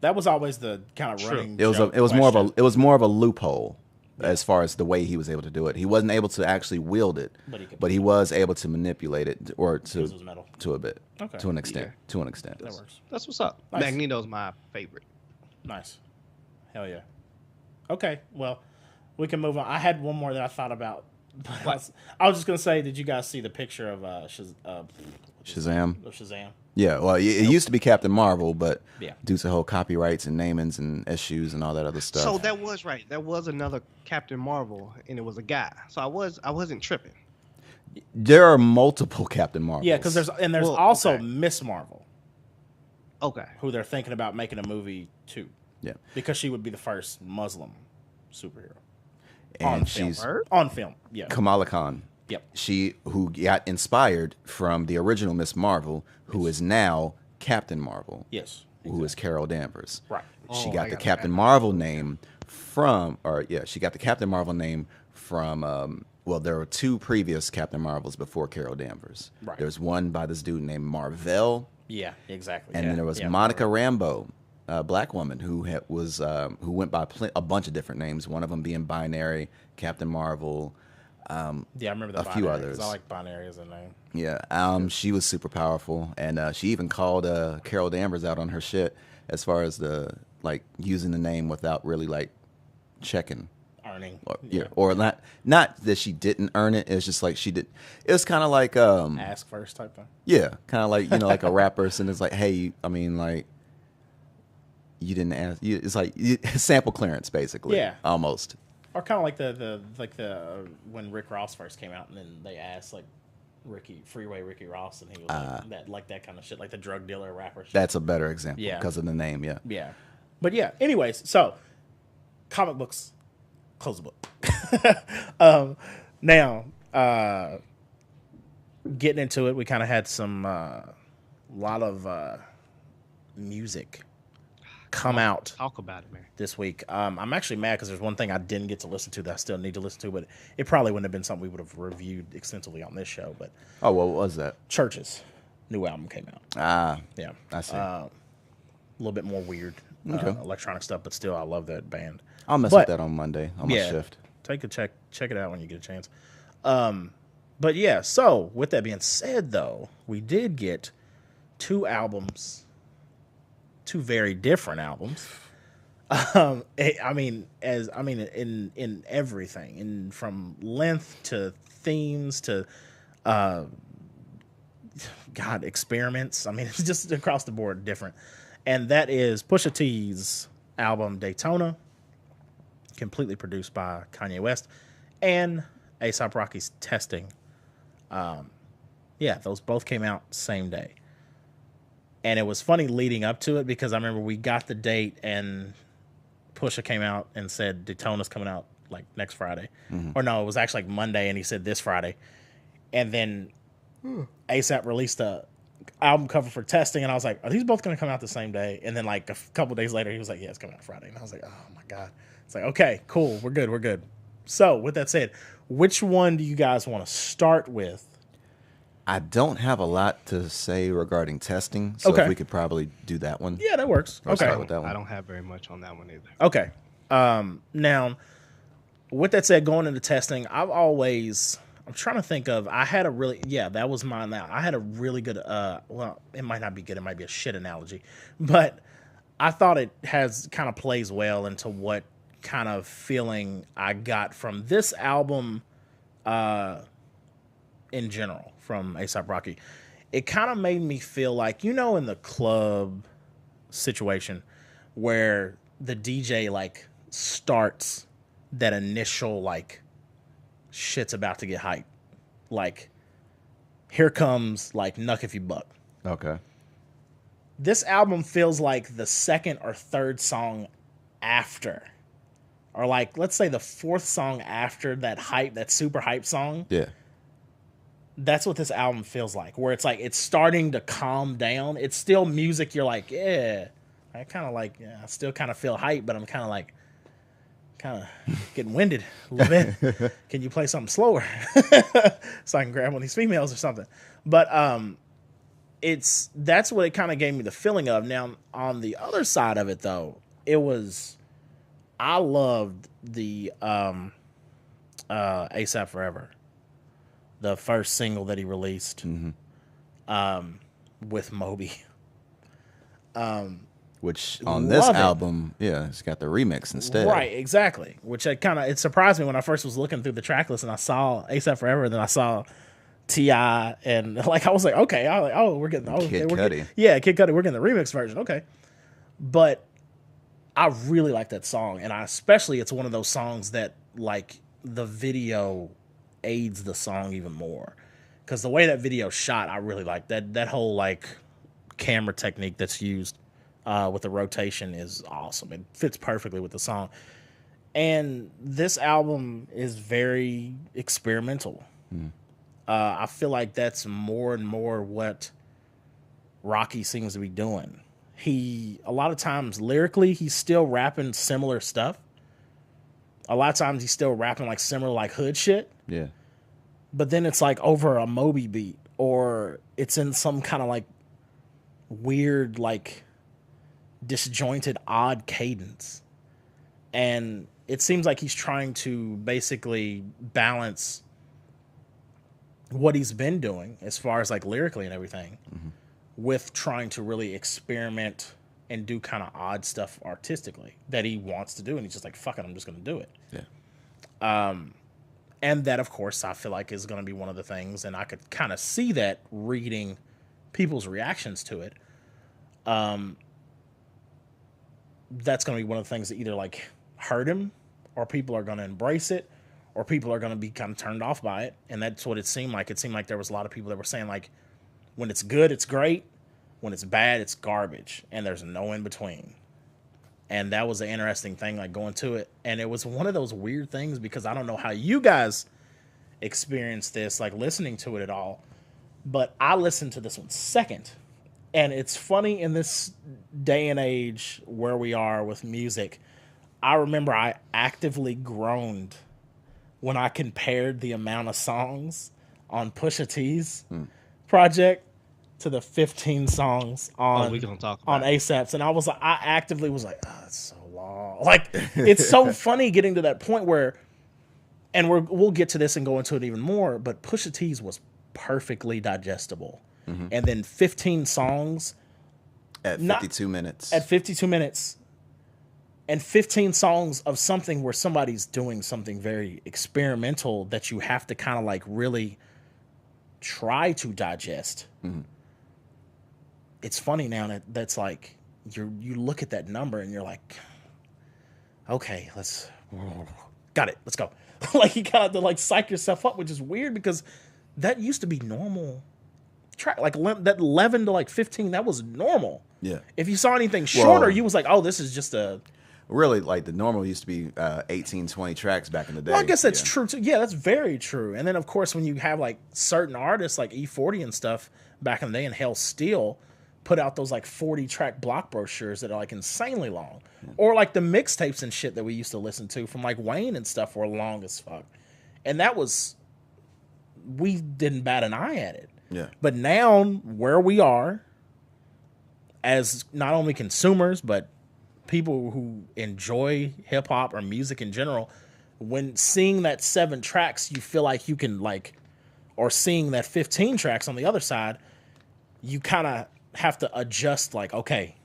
That was always the kind of running. It was more of a loophole as far as the way he was able to do it. He wasn't able to actually wield it, but he was able to manipulate it or to a bit, to an extent. Yeah. To an extent. That works. That's what's up. Nice. Magneto's my favorite. Nice. Hell yeah. Okay, well, we can move on. I had one more that I thought about. But I was just gonna say, did you guys see the picture of Shazam? Of Shazam. Yeah, well, it used to be Captain Marvel, but Yeah. due to whole copyrights and namings and issues and all that other stuff. So that was right. There was another Captain Marvel, and it was a guy. So I wasn't tripping. There are multiple Captain Marvels. Yeah, because there's Well, also okay. Miss Marvel, Okay. who they're thinking about making a movie too. Yeah. Because she would be the first Muslim superhero. And film. she's On film. Yeah. Kamala Khan. Yep. She who got inspired from the original Miss Marvel, who is now Captain Marvel. Yes. Who is Carol Danvers. Right. She Oh, got I the got Captain that. Marvel name from well, there were 2 previous Captain Marvels before Carol Danvers. Right. There's one by this dude named Marvel, Yeah, exactly. and yeah. then there was yeah, Monica Marvel. Rambeau, a black woman who who went by a bunch of different names. One of them being Binary, Captain Marvel. Yeah, I remember the a few Binary, 'cause others. I like Binary as a name. Yeah, she was super powerful, and she even called Carol Danvers out on her shit as far as the using the name without really checking. Earning. Or not that she didn't earn it. It's just like she did. It was kind of like Ask first type thing. yeah, kind of like like a rap person is like, hey, I mean you didn't ask. It's like sample clearance basically. Yeah. Almost. Or kind of like the when Rick Ross first came out, and then they asked Freeway Ricky Ross, and he was that kind of shit, like the drug dealer rapper shit. That's a better example. Yeah. Because of the name. Yeah. Yeah. But yeah, anyways, so comic books, close the book. Now, getting into it, we kind of had some lot of music come out Talk about it, man. this week. I'm actually mad because there's one thing I didn't get to listen to that I still need to listen to, but it probably wouldn't have been something we would have reviewed extensively on this show. But Oh, what was that? Church's new album came out. Ah, Yeah. I see. A little bit more weird electronic stuff, but still, I love that band. I'll mess with that on Monday on my shift. Take a check it out when you get a chance. But yeah, so with that being said, though, we did get 2 very different albums. In everything, from length to themes to experiments. I mean, it's just across the board different. And that is Pusha T's album Daytona, completely produced by Kanye West, and A$AP Rocky's Testing. Those both came out same day. And it was funny leading up to it because I remember we got the date and Pusha came out and said Daytona's coming out next Friday. Mm-hmm. Or no, it was actually Monday, and he said this Friday. And then A$AP released a album cover for Testing, and I was like, are these both going to come out the same day? And then a couple days later, he was like, yeah, it's coming out Friday. And I was like, oh my God. It's like, okay, cool. We're good. So with that said, which one do you guys want to start with? I don't have a lot to say regarding Testing, so if we could probably do that one. Yeah, that works. Or Okay. start with that one. I don't have very much on that one either. Okay. Now, with that said, going into testing, I'm trying to think of, that was mine now. I had a really good, well, it might not be good. It might be a shit analogy, but I thought it kind of plays well into what kind of feeling I got from this album, in general, from A$AP Rocky. It kind of made me feel like, in the club situation where the DJ like starts that initial like shit's about to get hyped. Like, here comes like Knuck If You Buck. Okay. This album feels like the second or third song after, or like, let's say the fourth song after that super hype song. Yeah. That's what this album feels like, where it's like, it's starting to calm down. It's still music. You're like, yeah, I kind of like, I still kind of feel hype, but I'm kind of getting winded a little bit. Can you play something slower so I can grab one of these females or something? But that's what it kind of gave me the feeling of. Now, on the other side of it, though, I loved the ASAP Forever, the first single that he released with Moby. Which on this album, it's got the remix instead. Right, exactly. Which it surprised me when I first was looking through the track list and I saw A$AP Forever, and then I saw T.I. and like I was like, okay, we're getting Kid Cudi. Kid Cudi, we're getting the remix version, okay. But I really like that song, and especially it's one of those songs that like the video aids the song even more, because the way that video shot, I really like that whole like camera technique that's used with the rotation is awesome. It fits perfectly with the song. And this album is very experimental. I feel like that's more and more what Rocky seems to be doing. A lot of times lyrically, he's still rapping similar stuff. A lot of times he's still rapping like similar like hood shit. Yeah. But then it's like over a Moby beat, or it's in some kind of like weird, like disjointed, odd cadence. And it seems like he's trying to basically balance what he's been doing as far as like lyrically and everything with trying to really experiment and do kind of odd stuff artistically that he wants to do. And he's just like, fuck it, I'm just going to do it. Yeah. And that, of course, I feel like is going to be one of the things, and I could kind of see that reading people's reactions to it. That's going to be one of the things that either like hurt him, or people are going to embrace it, or people are going to be kind of turned off by it. And that's what it seemed like. It seemed like there was a lot of people that were saying like, when it's good, it's great. When it's bad, it's garbage. And there's no in between. And that was the interesting thing, like going to it. And it was one of those weird things, because I don't know how you guys experienced this, like listening to it at all. But I listened to this one second. And it's funny, in this day and age where we are with music, I remember I actively groaned when I compared the amount of songs on Pusha T's project to the 15 songs on A$AP's. And I actively was like, oh, it's so long. Like, it's so funny getting to that point where, and we'll get to this and go into it even more, but Pusha T's was perfectly digestible. And then 15 songs. At 52 minutes. At 52 minutes. And 15 songs of something where somebody's doing something very experimental that you have to kind of like really try to digest. It's funny now that's like, you look at that number and you're like, okay, got it, let's go. Like, you kind of have to like psych yourself up, which is weird, because that used to be normal track. Like that 11 to like 15, that was normal. Yeah. If you saw anything shorter, you was like, oh, this is just a... Really, like the normal used to be 18, 20 tracks back in the day. Well, I guess that's true too. Yeah, that's very true. And then, of course, when you have like certain artists like E40 and stuff back in the day, and Hell Steel put out those like 40-track block brochures that are like insanely long. Or like the mixtapes and shit that we used to listen to from like Wayne and stuff were long as fuck. And that was... we didn't bat an eye at it. Yeah. But now, where we are, as not only consumers, but people who enjoy hip-hop or music in general, when seeing that 7 tracks, you feel like you can like, or seeing that 15 tracks on the other side, you kind of have to adjust. Like, okay,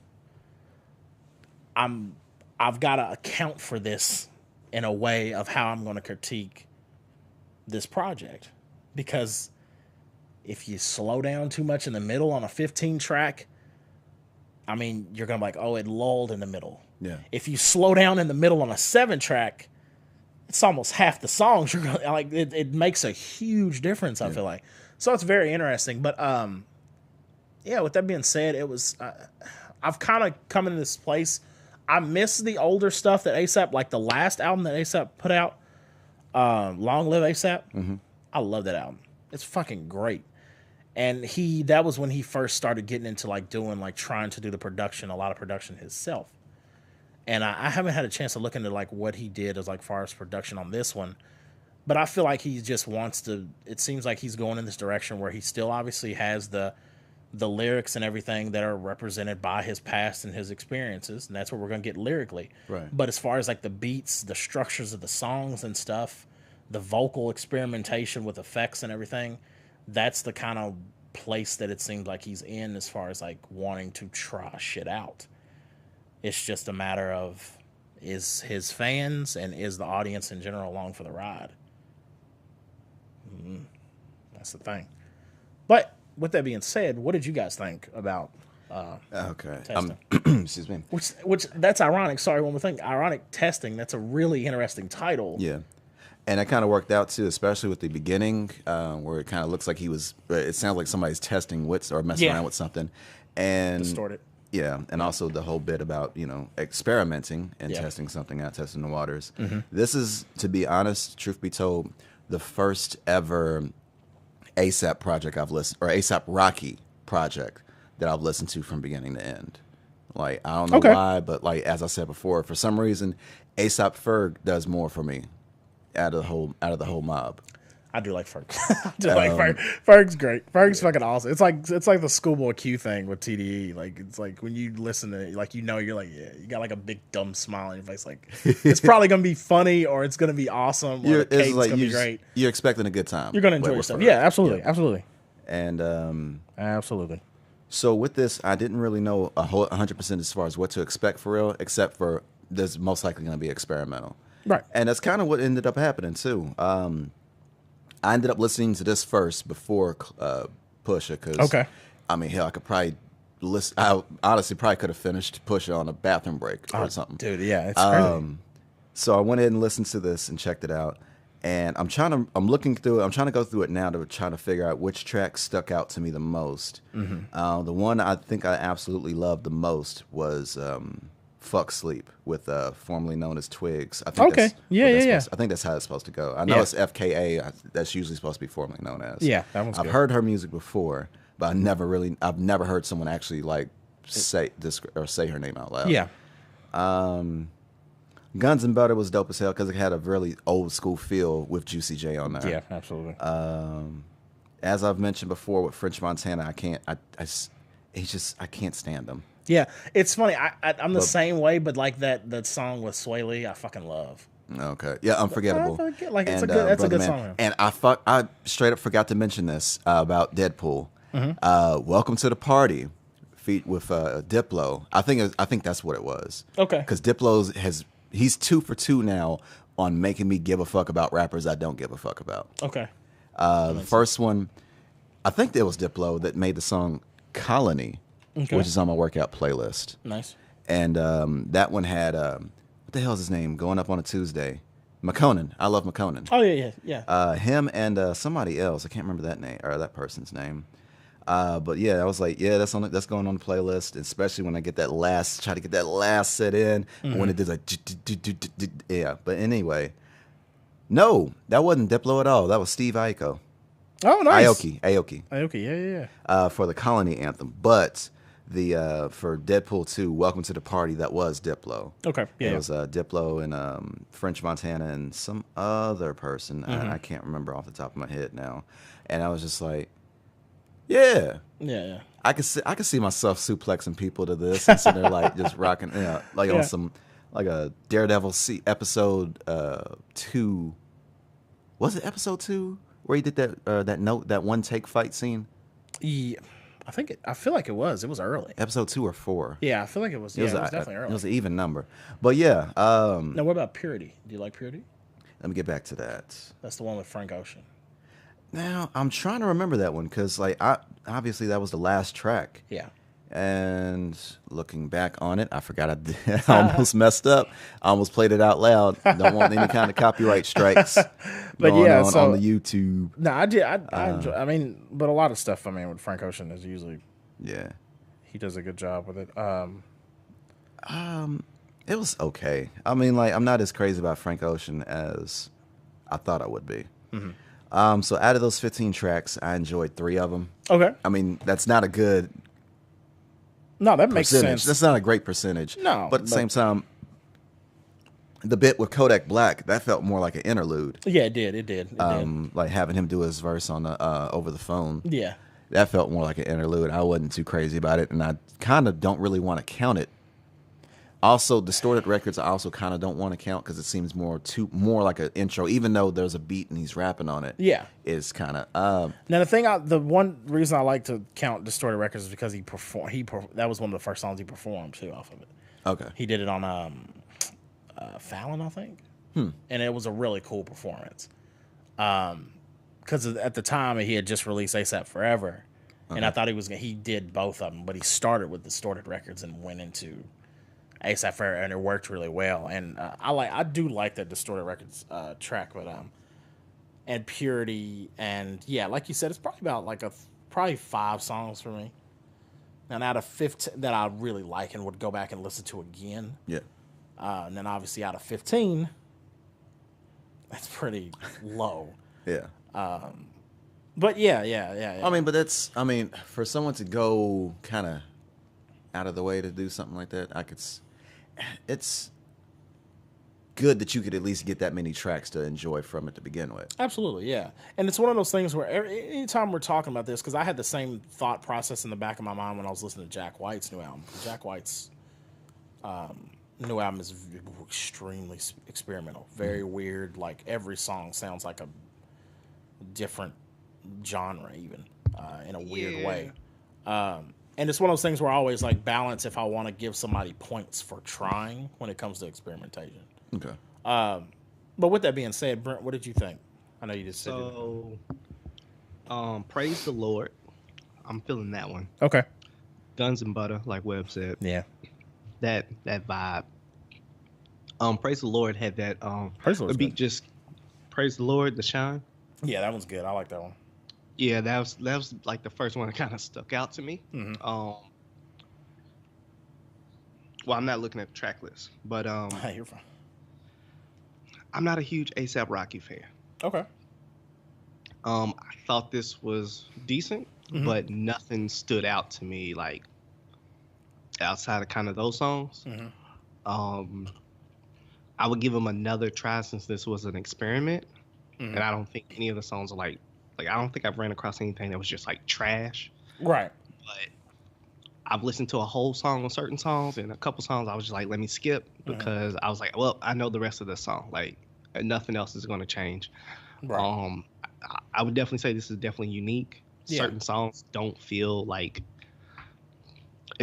I've got to account for this in a way of how I'm going to critique this project, because if you slow down too much in the middle on a 15 track, I mean, you're going to be like, oh, it lulled in the middle. Yeah. If you slow down in the middle on a 7 track, it's almost half the songs. You're gonna, like, it makes a huge difference, I feel like. So it's very interesting. But yeah, with that being said, it was I've kind of come into this place. I miss the older stuff that ASAP, like the last album that ASAP put out, Long Live ASAP. Mm-hmm. I love that album. It's fucking great. And that was when he first started getting into like doing, like trying to do the production, a lot of production himself. And I haven't had a chance to look into like what he did as like far as production on this one, but I feel like he just wants to. It seems like he's going in this direction where he still obviously has the lyrics and everything that are represented by his past and his experiences, and that's what we're gonna get lyrically. Right. But as far as like the beats, the structures of the songs and stuff, the vocal experimentation with effects and everything, that's the kind of place that it seems like he's in as far as like wanting to try shit out. It's just a matter of, is his fans and is the audience in general along for the ride? That's the thing. But with that being said, what did you guys think about testing? Excuse me. Which that's ironic. Sorry, one more thing. Ironic testing. That's a really interesting title. Yeah. And it kind of worked out too, especially with the beginning, where it kind of looks like it sounds like somebody's testing wits or messing around with something. And distorted. Yeah, and also the whole bit about, experimenting and testing something out, testing the waters. Mm-hmm. This is, to be honest, truth be told, the first ever ASAP project I've listened, or ASAP Rocky project that I've listened to from beginning to end. Like, I don't know why, but like as I said before, for some reason, ASAP Ferg does more for me out of the whole mob. I do like Ferg. I do like Ferg. Ferg's great. Ferg's fucking awesome. It's like the Schoolboy Q thing with TDE. Like, it's like when you listen to it, like, you're like, yeah, you got like a big dumb smile on your face. Like, it's probably gonna be funny, or it's gonna be awesome, or the cake's gonna be great. You're expecting a good time. You're gonna enjoy yourself. Yeah, absolutely, absolutely. And absolutely. So with this, I didn't really know 100% as far as what to expect for real, except for there's most likely gonna be experimental. Right. And that's kind of what ended up happening too. I ended up listening to this first before Pusha, because I mean, hell, I could probably listen. I honestly probably could have finished Pusha on a bathroom break or something. Dude, yeah, it's crazy. So I went ahead and listened to this and checked it out, and I'm looking through it. I'm trying to go through it now to try to figure out which track stuck out to me the most. Mm-hmm. The one I think I absolutely loved the most was Fuck Sleep with formerly known as Twigs. I think I think that's how it's supposed to go. I know it's FKA. That's usually supposed to be formerly known as. Yeah, that one's I've heard her music before, but I've never heard someone actually like say this or say her name out loud. Yeah. Guns and Butter was dope as hell because it had a really old school feel with Juicy J on there. Yeah, absolutely. As I've mentioned before with French Montana, I can't stand him. Yeah, it's funny. I'm the same way, but like that song with Sway Lee, I fucking love. Okay, yeah, Unforgettable. That's a good song. And I straight up forgot to mention this about Deadpool. Mm-hmm. Welcome to the Party, feat with Diplo. I think that's what it was. Okay, because Diplo's he's 2 for 2 now on making me give a fuck about rappers I don't give a fuck about. Okay, the first one, I think it was Diplo that made the song Colony. Okay. Which is on my workout playlist. Nice. And that one had, what the hell is his name? Going up on a Tuesday. McConan. I love McConan. Oh, yeah. Him and somebody else. I can't remember that name or that person's name. But yeah, I was like, yeah, that's going on the playlist, especially when I get try to get that last set in. Mm-hmm. When it did like, yeah. But anyway, no, that wasn't Diplo at all. That was Steve Aoki. Oh, nice. Aoki, yeah. For the Colony anthem. But for Deadpool 2, Welcome to the Party, that was Diplo. Okay, yeah. It was Diplo and French Montana and some other person. Mm-hmm. I can't remember off the top of my head now. And I was just like, yeah. I could see myself suplexing people to this and sitting there like just rocking, on some like a Daredevil episode 2. Was it episode 2 where he did that one take fight scene? Yeah, I feel like it was. It was early. Episode 2 or 4. Yeah, I feel like it was. It was definitely early. It was an even number. But yeah. Now, what about Purity? Do you like Purity? Let me get back to that. That's the one with Frank Ocean. Now I'm trying to remember that one because obviously that was the last track. Yeah. And looking back on it, I forgot I almost messed up. I almost played it out loud. Don't want any kind of copyright strikes. But yeah, on the YouTube. No, I did. I enjoy, I mean, but a lot of stuff. I mean, with Frank Ocean is usually he does a good job with it. It was okay. I mean, like I'm not as crazy about Frank Ocean as I thought I would be. Mm-hmm. So out of those 15 tracks, I enjoyed 3 of them. Okay. I mean, that's not a good. No, that makes sense. That's not a great percentage. No, but at the same time, the bit with Kodak Black, that felt more like an interlude. Yeah, it did. It did. Like having him do his verse on the over the phone. Yeah, that felt more like an interlude. I wasn't too crazy about it, and I kind of don't really want to count it. Also, Distorted Records, I also kind of don't want to count because it seems more like an intro, even though there's a beat and he's rapping on it. Yeah, it's kind of. Now the one reason I like to count Distorted Records is because he performed. That was one of the first songs he performed too off of it. Okay, he did it on Fallon, I think, and it was a really cool performance. Because at the time he had just released ASAP Forever, and I thought he did both of them, but he started with Distorted Records and went into ASAP Forever, and it worked really well. And I do like that Distorted Records track, but and Purity, and yeah, like you said, it's probably about probably 5 songs for me. And out of 15 that I really like and would go back and listen to again. Yeah. And then obviously out of 15, that's pretty low. Yeah. But yeah. I mean, for someone to go kind of out of the way to do something like that, it's good that you could at least get that many tracks to enjoy from it to begin with. Absolutely, yeah. And it's one of those things where anytime we're talking about this, because I had the same thought process in the back of my mind when I was listening to Jack White's new album. Jack White's new album is extremely experimental, very weird. Like every song sounds like a different genre, even in a weird way. And it's one of those things where I always like balance if I want to give somebody points for trying when it comes to experimentation. Okay. But with that being said, Brent, what did you think? I know you just said Praise the Lord. I'm feeling that one. Okay. Guns and Butter, like Webb said. Yeah. That vibe. Praise the Lord had that Praise the the beat good. just Praise the Lord, the shine. Yeah, that one's good. I like that one. Yeah, that was like the first one that kind of stuck out to me. Mm-hmm. Well, I'm not looking at the track list, but Hey, you're fine. I'm not a huge ASAP Rocky fan. Okay. I thought this was decent, but nothing stood out to me like outside of kind of those songs. Mm-hmm. I would give him another try since this was an experiment, and I don't think any of the songs are like I don't think I've ran across anything that was just like trash. Right. But I've listened to a whole song on certain songs, and a couple songs I was just like, let me skip because I was like, well, I know the rest of the song. Like nothing else is going to change. Right. I would definitely say this is definitely unique. Yeah. Certain songs don't feel like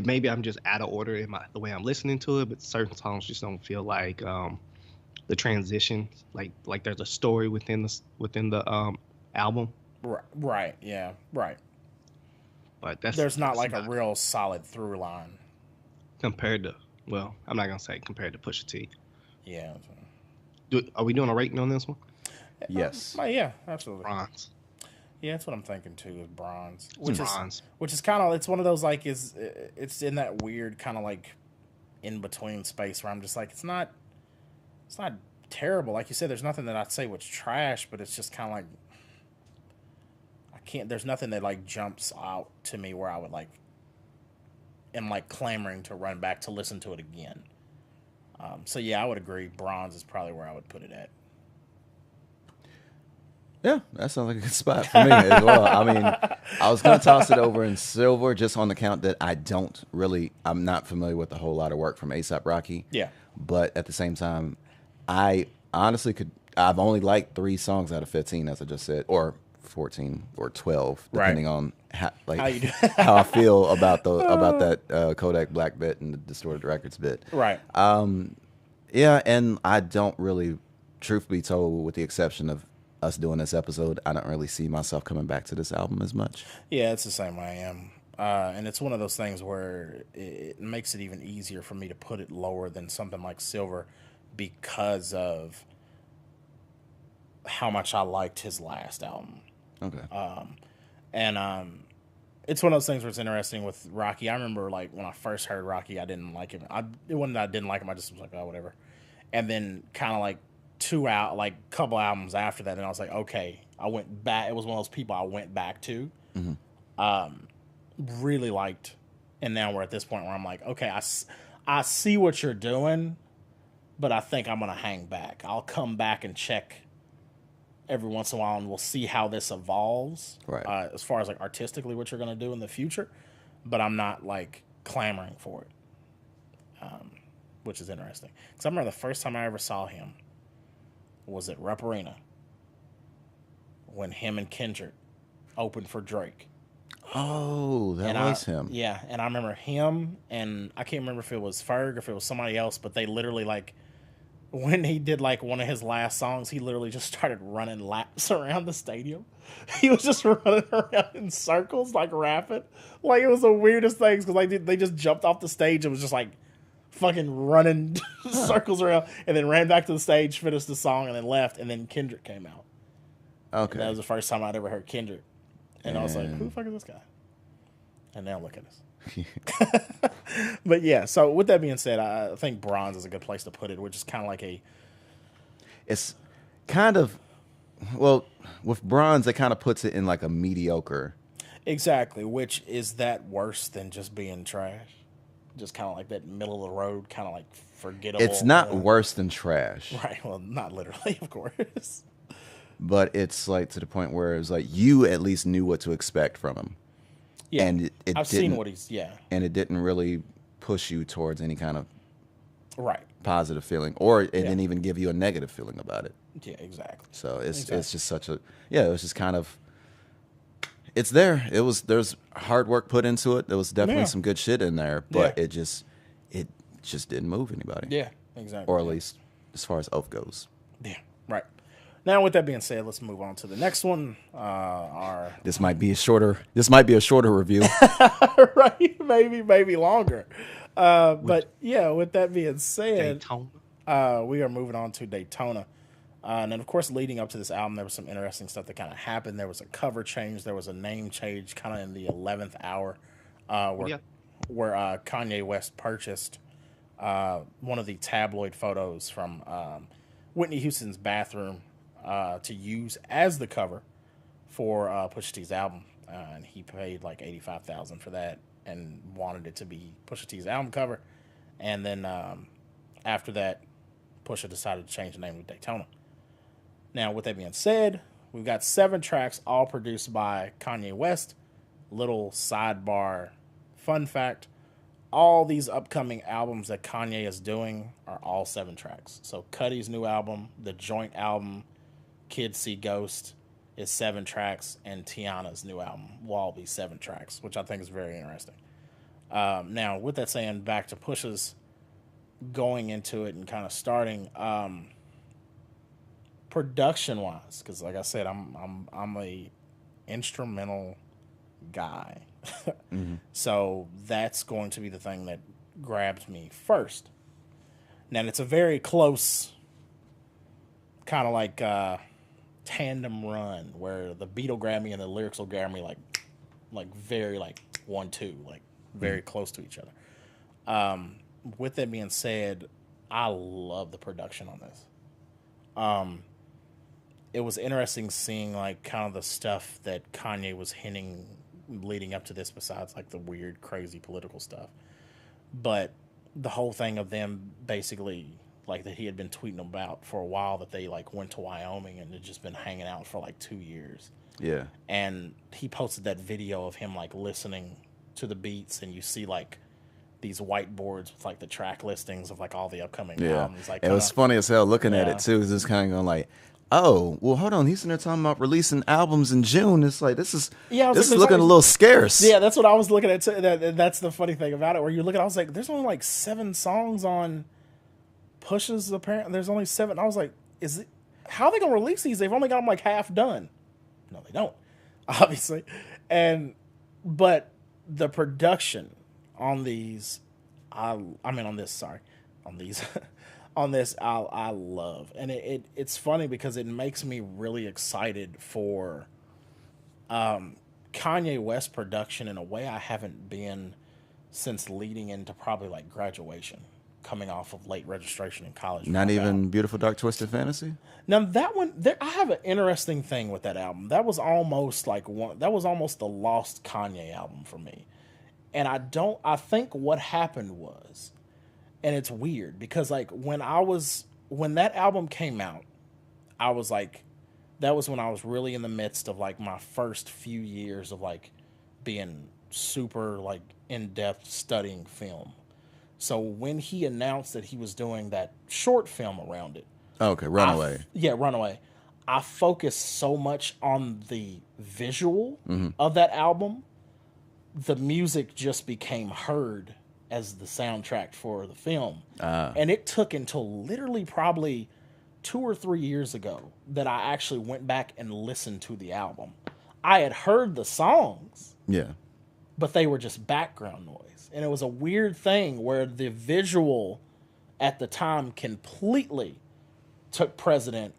maybe I'm just out of order in the way I'm listening to it, but certain songs just don't feel like the transition, like there's a story within the album. Right. Yeah. Right. But there's not like a real solid through line compared to. Well, I'm not gonna say compared to Pusha T. Yeah. Are we doing a rating on this one? Yes. Yeah, absolutely. Bronze. Yeah, that's what I'm thinking too. Is bronze, which is kind of, it's one of those like it's in that weird kind of like in between space where I'm just like it's not terrible. Like you said, there's nothing that I'd say was trash, but it's just kind of like there's nothing that like jumps out to me where I would like am like clamoring to run back to listen to it again. So yeah, I would agree. Bronze is probably where I would put it at. Yeah, that sounds like a good spot for me as well. I mean, I was going to toss it over in silver just on the count that I'm not familiar with a whole lot of work from A$AP Rocky. Yeah. but at the same time, I honestly I've only liked 3 songs out of 15, as I just said, or 14 or 12, depending on how you do. how I feel about that Kodak Black bit and the Distorted Records bit. Right. Yeah, and I don't really, truth be told, with the exception of us doing this episode, I don't really see myself coming back to this album as much. Yeah, it's the same way I am. And it's one of those things where it makes it even easier for me to put it lower than something like Silver because of how much I liked his last album. Okay. It's one of those things where it's interesting with Rocky. I remember, like, when I first heard Rocky, I didn't like him. It wasn't that I didn't like him. I just was like, oh, whatever. And then kind of like couple albums after that, and I was like, okay. I went back. It was one of those people I went back to. Really liked. And now we're at this point where I'm like, okay, I see what you're doing, but I think I'm going to hang back. I'll come back and check every once in a while, and we'll see how this evolves, right? As far as like artistically what you're going to do in the future, but I'm not like clamoring for it, which is interesting. Because I remember the first time I ever saw him was at Rupp Arena when him and Kendrick opened for Drake. Oh, that was him. Yeah, and I remember him, and I can't remember if it was Ferg or if it was somebody else, but they literally like, when he did like one of his last songs, he literally just started running laps around the stadium. He was just running around in circles, like rapping. Like, it was the weirdest things because like they just jumped off the stage and was just like fucking running circles around, and then ran back to the stage, finished the song, and then left. And then Kendrick came out. Okay, and that was the first time I'd ever heard Kendrick, and I was like, "Who the fuck is this guy?" And now look at us. But yeah, so with that being said, I think bronze is a good place to put it, which is kind of like it's kind of, well, with bronze, it kind of puts it in like a mediocre. Exactly, which is that worse than just being trash? Just kind of like that middle of the road, kind of like forgettable. It's not worse than trash. Right, well, not literally, of course. But it's like to the point where it's like you at least knew what to expect from him. Yeah, and I've seen what he's, and it didn't really push you towards any kind of positive feeling, or it didn't even give you a negative feeling about it. Yeah, exactly. So it's just such a, it was just kind of, it's there. There's hard work put into it. There was definitely some good shit in there, but it just didn't move anybody. Yeah, exactly. Or at least as far as OAF goes. Yeah, right. Now, with that being said, let's move on to the next one. This might be a shorter review. Right, maybe longer. But yeah, with that being said, we are moving on to Daytona. And then, of course, leading up to this album, there was some interesting stuff that kind of happened. There was a cover change. There was a name change kind of in the 11th hour where Kanye West purchased one of the tabloid photos from Whitney Houston's bathroom to use as the cover for Pusha T's album. And he paid like $85,000 for that and wanted it to be Pusha T's album cover. And then after that, Pusha decided to change the name to Daytona. Now, with that being said, we've got 7 tracks, all produced by Kanye West. Little sidebar fun fact, all these upcoming albums that Kanye is doing are all 7 tracks. So Cudi's new album, the joint album, Kids See Ghost, is 7 tracks, and Tiana's new album will all be 7 tracks, which I think is very interesting. Now, with that saying, back to Pusha's going into it and kind of starting production-wise, because like I said, I'm a instrumental guy, so that's going to be the thing that grabs me first. Now, it's a very close kind of like tandem run where the beat will grab me and the lyrics will grab me like very like 1-2, like very close to each other. With that being said, I love the production on this. It was interesting seeing like kind of the stuff that Kanye was hinting leading up to this, besides like the weird, crazy political stuff. But the whole thing of them basically, like, that he had been tweeting about for a while, that they like went to Wyoming and had just been hanging out for like 2 years. Yeah. And he posted that video of him like listening to the beats, and you see like these whiteboards with like the track listings of like all the upcoming Yeah, albums. Like, it was funny as hell looking at Yeah. it too. It's just kind of going like, oh, well, hold on. He's in there talking about releasing albums in June. It's like this is Yeah, I was this is like, looking a little scarce. Yeah, that's what I was looking at too. That's the funny thing about it. Where you look at, I was like, there's only like 7 songs on Push's. Apparently, there's only 7. I was like, how are they gonna release these? They've only got them like half done. No, they don't, obviously. But the production on these, on these, on this, I love, and it's funny because it makes me really excited for Kanye West production in a way I haven't been since leading into probably like graduation, coming off of late registration in college. Not even Beautiful Dark Twisted Fantasy. Now that one, I have an interesting thing with that album. That was almost the lost Kanye album for me. And I think what happened was, and it's weird because like when that album came out, I was like, that was when I was really in the midst of like my first few years of like being super like in-depth studying film. So when he announced that he was doing that short film around it, Okay, Runaway. Runaway. I focused so much on the visual of that album, the music just became heard as the soundtrack for the film. And it took until literally probably 2 or 3 years ago that I actually went back and listened to the album. I had heard the songs, Yeah. but they were just background noise. And it was a weird thing where the visual at the time completely took precedent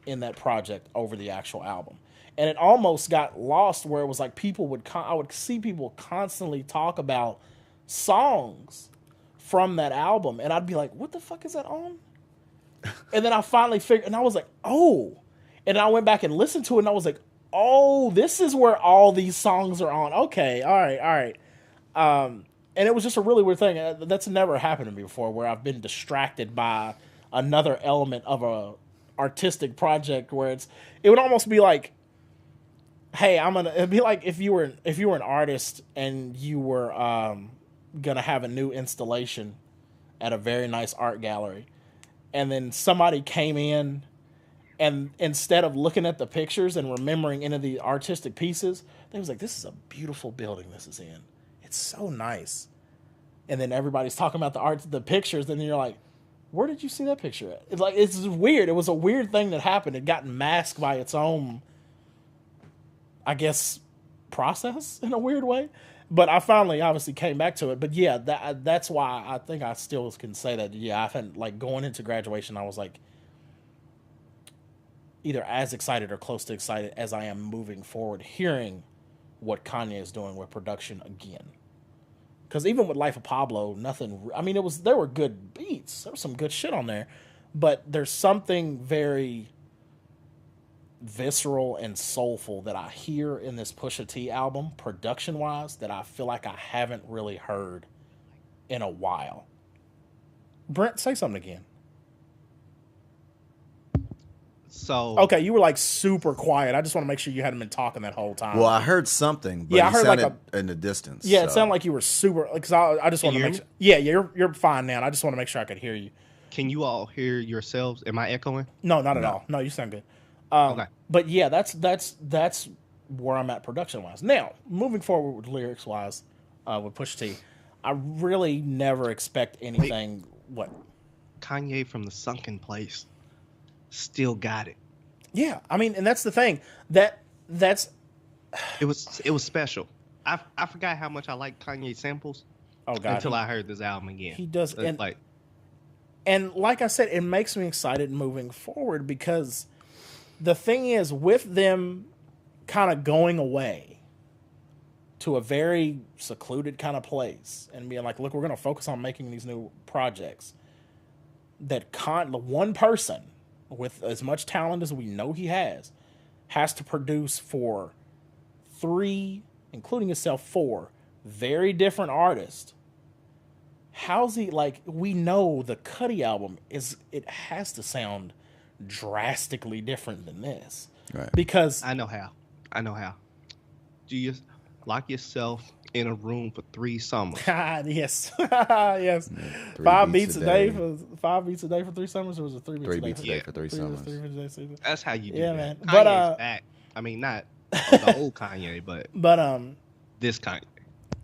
in that project over the actual album. And it almost got lost where it was like I would see people constantly talk about songs from that album. And I'd be like, what the fuck is that on? And then I finally figured, and I was like, oh. And I went back and listened to it and I was like, oh, this is where all these songs are on. Okay, all right. And it was just a really weird thing. That's never happened to me before, where I've been distracted by another element of a artistic project where it would almost be like, hey, it'd be like if you were an artist and you were gonna have a new installation at a very nice art gallery, and then somebody came in and instead of looking at the pictures and remembering any of the artistic pieces, they was like, this is a beautiful building this is in. It's so nice. And then everybody's talking about the pictures, and then you're like, where did you see that picture at? It's just weird. It was a weird thing that happened. It got masked by its own, I guess, process in a weird way. But I finally obviously came back to it. But yeah, that's why I think I still can say that. Yeah, I had like going into graduation, I was like either as excited or close to excited as I am moving forward, hearing what Kanye is doing with production again. Because even with Life of Pablo, there were good beats. There was some good shit on there. But there's something very visceral and soulful that I hear in this Pusha T album, production-wise, that I feel like I haven't really heard in a while. Brent, say something again. So okay, you were like super quiet. I just want to make sure you hadn't been talking that whole time. Well, I heard something, but Yeah, I heard like sounded in the distance. Yeah, it so. sounded like you were super. Because I just want to you make hear sure. Yeah, you're fine now. And I just want to make sure I could hear you. can you all hear yourselves? Am I echoing? No, not at all. No, you sound good. Okay. But yeah, that's where I'm at production wise. Now, moving forward with lyrics wise, with Pusha T, I really never expect anything. What? Kanye from the sunken place still got it. Yeah, I mean, and that's the thing that's It was special. I forgot how much I like Kanye samples. Oh God, until I heard this album again. He does, It's and like I said, it makes me excited moving forward because the thing is, with them kind of going away to a very secluded kind of place and being like, look, we're going to focus on making these new projects, that the one person with as much talent as we know he has to produce for 3, including himself, 4 very different artists. How's he, like, we know the Cudi album it has to sound drastically different than this. Right. Because I know how. Do you lock yourself in a room for 3 summers. Yes, yes. 5 beats a day for 3 summers, or was it 3 beats 3 a day? beats a day for 3 summers. That's how you do Yeah, that. man. Kanye's But back. I mean, not the old Kanye, but this Kanye.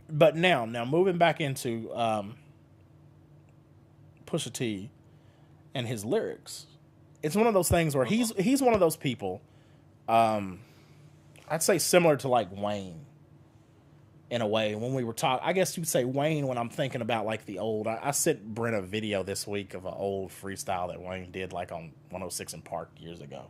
But now moving back into Pusha T and his lyrics, it's one of those things where he's one of those people. I'd say similar to like Wayne. In a way, when we were talking, I guess you'd say Wayne when I'm thinking about like the old. I sent Brent a video this week of an old freestyle that Wayne did like on 106 in Park years ago.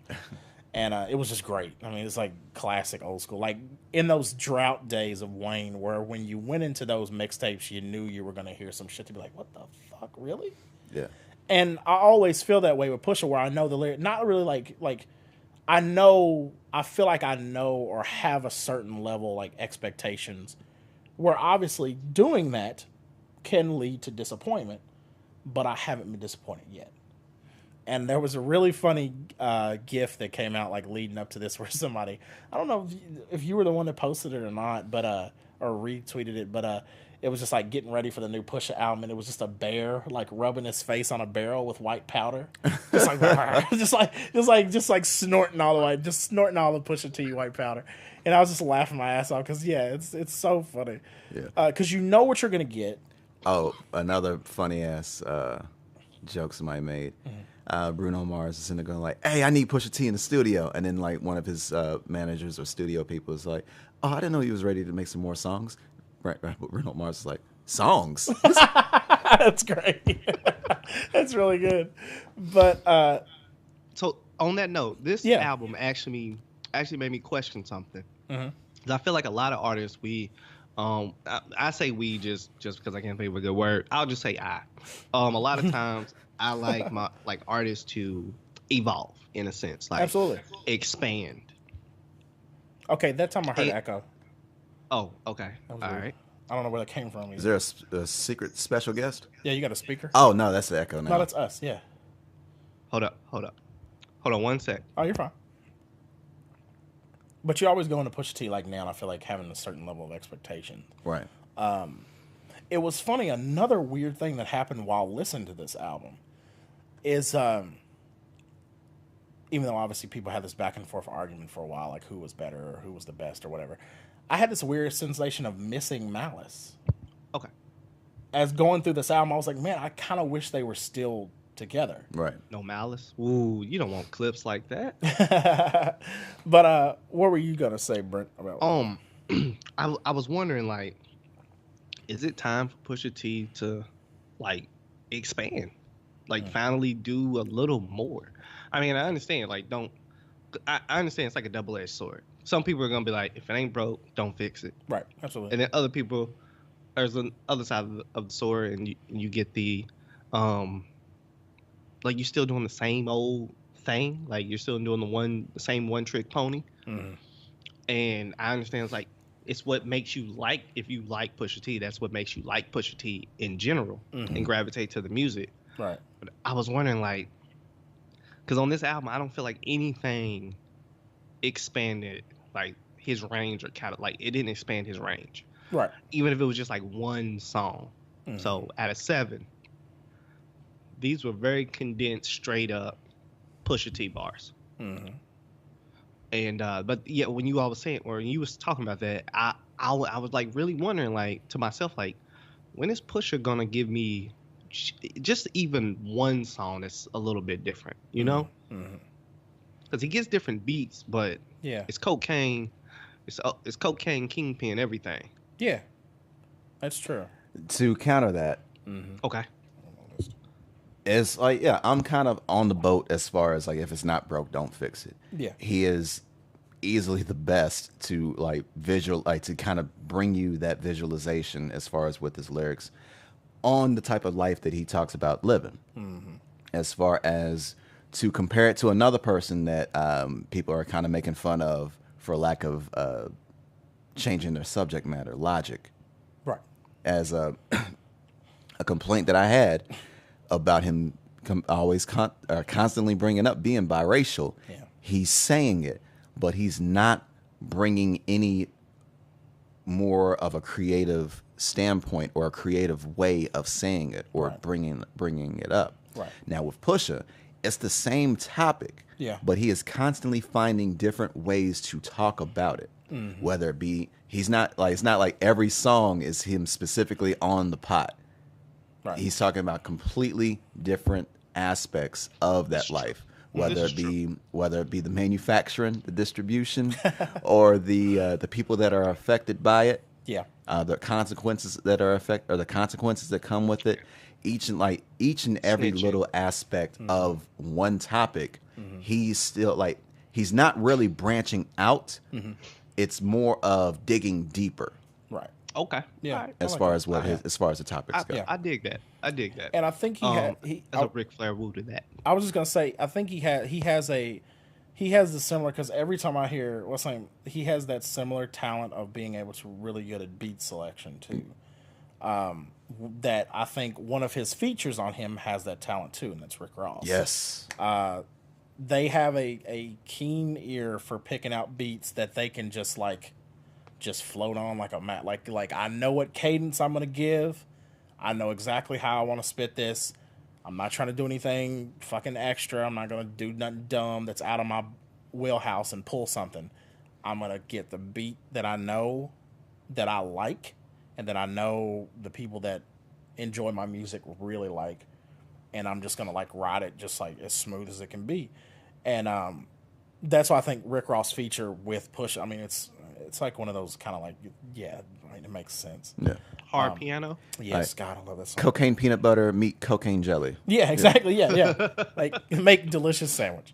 And it was just great. I mean, it's like classic old school. Like in those drought days of Wayne where when you went into those mixtapes, you knew you were going to hear some shit to be like, what the fuck, really? Yeah. And I always feel that way with Pusha where I know the lyric, not really like I feel like I know or have a certain level like expectations where obviously doing that can lead to disappointment, but I haven't been disappointed yet. And there was a really funny GIF that came out like leading up to this where somebody, I don't know if you were the one that posted it or not, but or retweeted it, but it was just like getting ready for the new Pusha album, and it was just a bear like rubbing his face on a barrel with white powder, just like just like snorting all the Pusha T white powder. And I was just laughing my ass off because, yeah, it's so funny. Yeah. Because you know what you're going to get. Oh, another funny-ass joke somebody made. Mm-hmm. Bruno Mars is in there going like, hey, I need Pusha T in the studio. And then, like, one of his managers or studio people is like, oh, I didn't know he was ready to make some more songs. Right. Bruno Mars is like, songs? That's great. That's really good. But so, on that note, this album actually made me question something. Mm-hmm. I feel like a lot of artists, I say we just because I can't think of a good word. I'll just say I. A lot of times I like my artists to evolve in a sense, like absolutely expand. Okay, that time I heard echo. Oh, okay, all right. I don't know where that came from. Either. Is there a secret special guest? Yeah, you got a speaker. Oh no, that's the echo now. No, that's us. Yeah. Hold up. Hold on 1 sec. Oh, you're fine. But you always go into Pusha T like now, and I feel like having a certain level of expectation. Right. It was funny. Another weird thing that happened while listening to this album is, even though obviously people had this back and forth argument for a while, like who was better or who was the best or whatever, I had this weird sensation of missing Malice. Okay. As going through this album, I was like, man, I kind of wish they were still together. Right. No Malice. Ooh, you don't want clips like that. But what were you gonna say, Brent? About I was wondering, like, is it time for Pusha T to like expand, like finally do a little more? I mean, I understand, like, I understand it's like a double-edged sword. Some people are gonna be like, if it ain't broke, don't fix it. Right. Absolutely. And then other people, there's an other side of the sword, and you get the like you're still doing the same old thing, like you're still doing the same one-trick pony. Mm-hmm. And I understand it's what makes you like, if you like Pusha T, that's what makes you like Pusha T in general, mm-hmm. and gravitate to the music. Right. But I was wondering, like, because on this album, I don't feel like anything expanded like his range, or kind of like it didn't expand his range. Right. Even if it was just like one song. Mm-hmm. So out of 7. These were very condensed, straight up Pusha T bars. Mm-hmm. And but yeah, when you all was saying, or when you was talking about that, I was like really wondering, like, to myself, like, when is Pusha gonna give me just even one song that's a little bit different, you know? Because he gets different beats, but yeah, it's cocaine, it's cocaine, kingpin, everything. Yeah, that's true. To counter that, okay. It's like, yeah, I'm kind of on the boat as far as, like, if it's not broke, don't fix it. Yeah. He is easily the best to, like, to kind of bring you that visualization as far as with his lyrics on the type of life that he talks about living. Mm-hmm. As far as to compare it to another person that people are kind of making fun of for lack of changing their subject matter, Logic. Right. As a complaint that I had about him always constantly bringing up being biracial. Yeah. He's saying it, but he's not bringing any more of a creative standpoint or a creative way of saying it or bringing it up. Right. Now with Pusha, it's the same topic, but he is constantly finding different ways to talk about it. Whether it be it's not like every song is him specifically on the pot. Right. He's talking about completely different aspects of that life. Whether it be the manufacturing, the distribution, or the people that are affected by it, the consequences that are the consequences that come with it, each and every little aspect of one topic, he's still he's not really branching out. It's more of digging deeper. Right. Okay. Yeah. Right. As far as the topics go. I dig that. And I think that's a Ric Flair woo to that. I was just gonna say, I think he has the similar, because every time I hear he has that similar talent of being able to really good at beat selection too. That I think one of his features on him has that talent too, and that's Rick Ross. Yes. They have a keen ear for picking out beats that they can just float on like a mat. Like I know what cadence I'm gonna give. I know exactly how I want to spit this. I'm not trying to do anything fucking extra. I'm not gonna do nothing dumb that's out of my wheelhouse and pull something. I'm gonna get the beat that I know that I like, and that I know the people that enjoy my music really like, and I'm just gonna ride it just as smooth as it can be. And that's why I think Rick Ross feature with Push. I mean, it's like one of those kind of it makes sense. Yeah. Hard piano. Yes, God, I love that song. Cocaine peanut butter meet cocaine jelly. Yeah, exactly. Yeah. Make delicious sandwich.